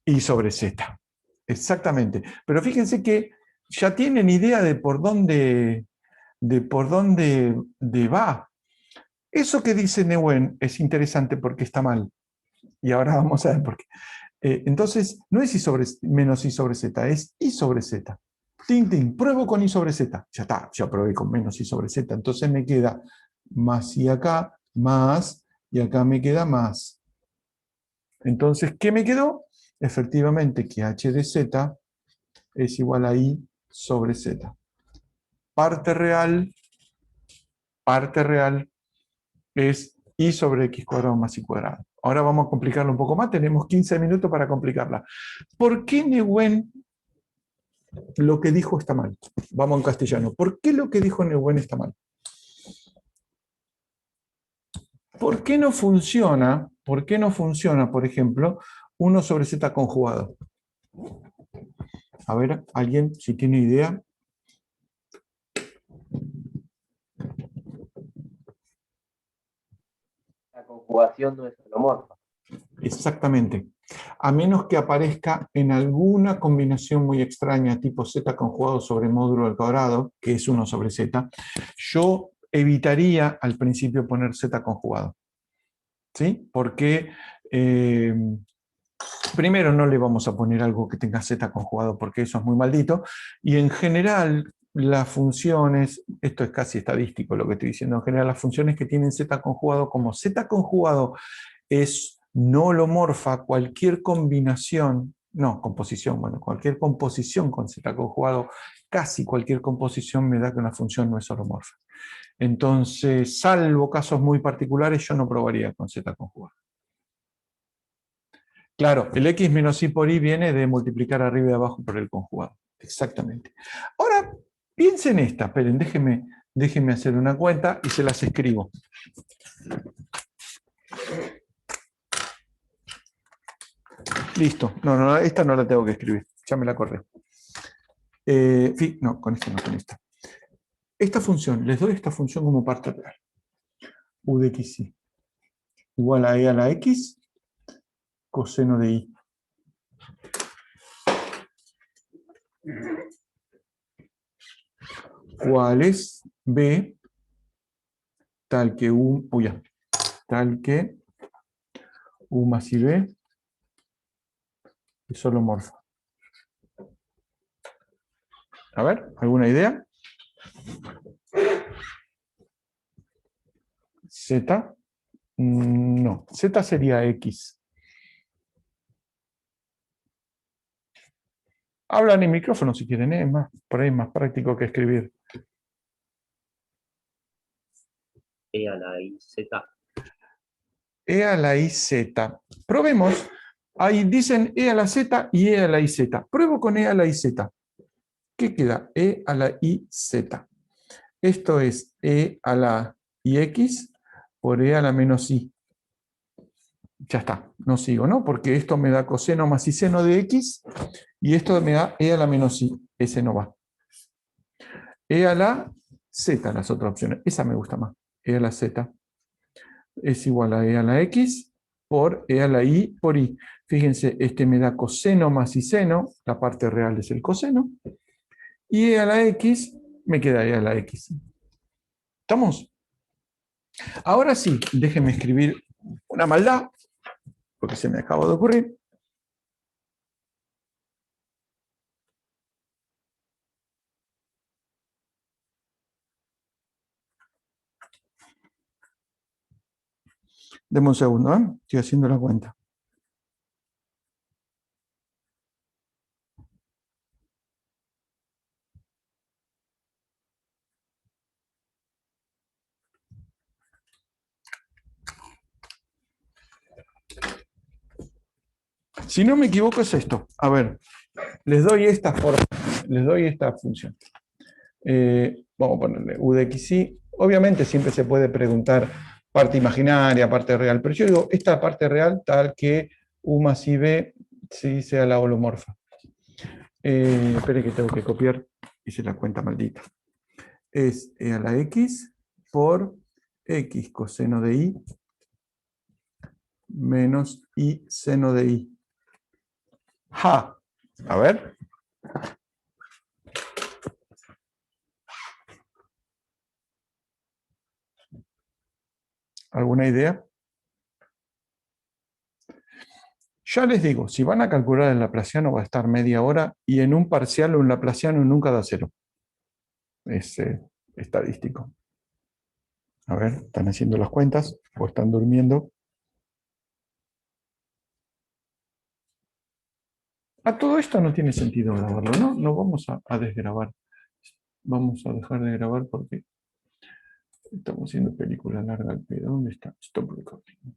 Y sobre z. Exactamente. Pero fíjense que ya tienen idea de por dónde va. Eso que dice Neuen es interesante porque está mal. Y ahora vamos a ver por qué. Entonces, no es y sobre, menos y sobre z, es y sobre z. Tin, tin, pruebo con y sobre z. Ya está, ya probé con menos y sobre z. Entonces me queda más y acá, más, y acá me queda más. Entonces, ¿qué me quedó? Efectivamente que h de z es igual a i sobre z. Parte real es i sobre x cuadrado más y cuadrado. Ahora vamos a complicarla un poco más. Tenemos 15 minutos para complicarla. ¿Por qué Neuen lo que dijo está mal? Vamos en castellano. ¿Por qué lo que dijo Neuen está mal? ¿Por qué no funciona, por ejemplo, 1 sobre z conjugado? A ver, ¿alguien si tiene idea? La conjugación no es holomorfa. Exactamente. A menos que aparezca en alguna combinación muy extraña, tipo z conjugado sobre módulo al cuadrado, que es 1 sobre z, yo evitaría al principio poner z conjugado. ¿Sí? Porque primero no le vamos a poner algo que tenga z conjugado, porque eso es muy maldito, y en general las funciones, esto es casi estadístico lo que estoy diciendo, en general las funciones que tienen z conjugado, como z conjugado es no holomorfa, cualquier combinación, no, composición, bueno, cualquier composición con z conjugado, casi cualquier composición me da que una función no es holomorfa. Entonces, salvo casos muy particulares, yo no probaría con z conjugado. Claro, el x menos y por y viene de multiplicar arriba y abajo por el conjugado. Exactamente. Ahora, piensen esta, esperen, déjenme hacer una cuenta y se las escribo. Listo. No, esta no la tengo que escribir. Ya me la acordé. No, con esta no, con esta. Esta función, les doy esta función como parte real. U de xy igual a e a la x coseno de y. ¿Cuál es b tal que u, tal que u más y b es holomorfa? A ver, ¿alguna idea? Z. No, Z sería X. Hablan en micrófono si quieren, es más, por ahí es más práctico que escribir. E a la I, Z. E a la IZ. Probemos. Ahí dicen E a la Z y E a la IZ. Pruebo con E a la IZ. ¿Qué queda? E a la IZ. Esto es E a la IX por E a la menos I. Ya está, no sigo, ¿no? Porque esto me da coseno más y seno de X y esto me da E a la menos I. Ese no va. E a la Z, las otras opciones. Esa me gusta más. E a la Z es igual a E a la X por E a la I por I. Fíjense, este me da coseno más y seno, la parte real es el coseno, y E a la X me queda E a la X. ¿Estamos? Ahora sí, déjenme escribir una maldad, porque se me acaba de ocurrir. Deme un segundo, ¿eh? Estoy haciendo la cuenta. Si no me equivoco es esto. A ver, les doy esta forma, les doy esta función. Vamos a ponerle u de xy. Obviamente siempre se puede preguntar parte imaginaria, parte real, pero yo digo esta parte real tal que u más ib sí sea la holomorfa. Espere que tengo que copiar, hice la cuenta maldita. Es e a la x por x coseno de y menos y seno de y. ¡Ja! A ver. ¿Alguna idea? Ya les digo, si van a calcular el laplaciano va a estar media hora y en un parcial un laplaciano nunca da cero. Es estadístico. A ver, ¿están haciendo las cuentas o están durmiendo? A todo esto no tiene sentido grabarlo, ¿no? No vamos a desgrabar. Vamos a dejar de grabar porque estamos haciendo película larga al pedo. ¿Dónde está? Stop recording.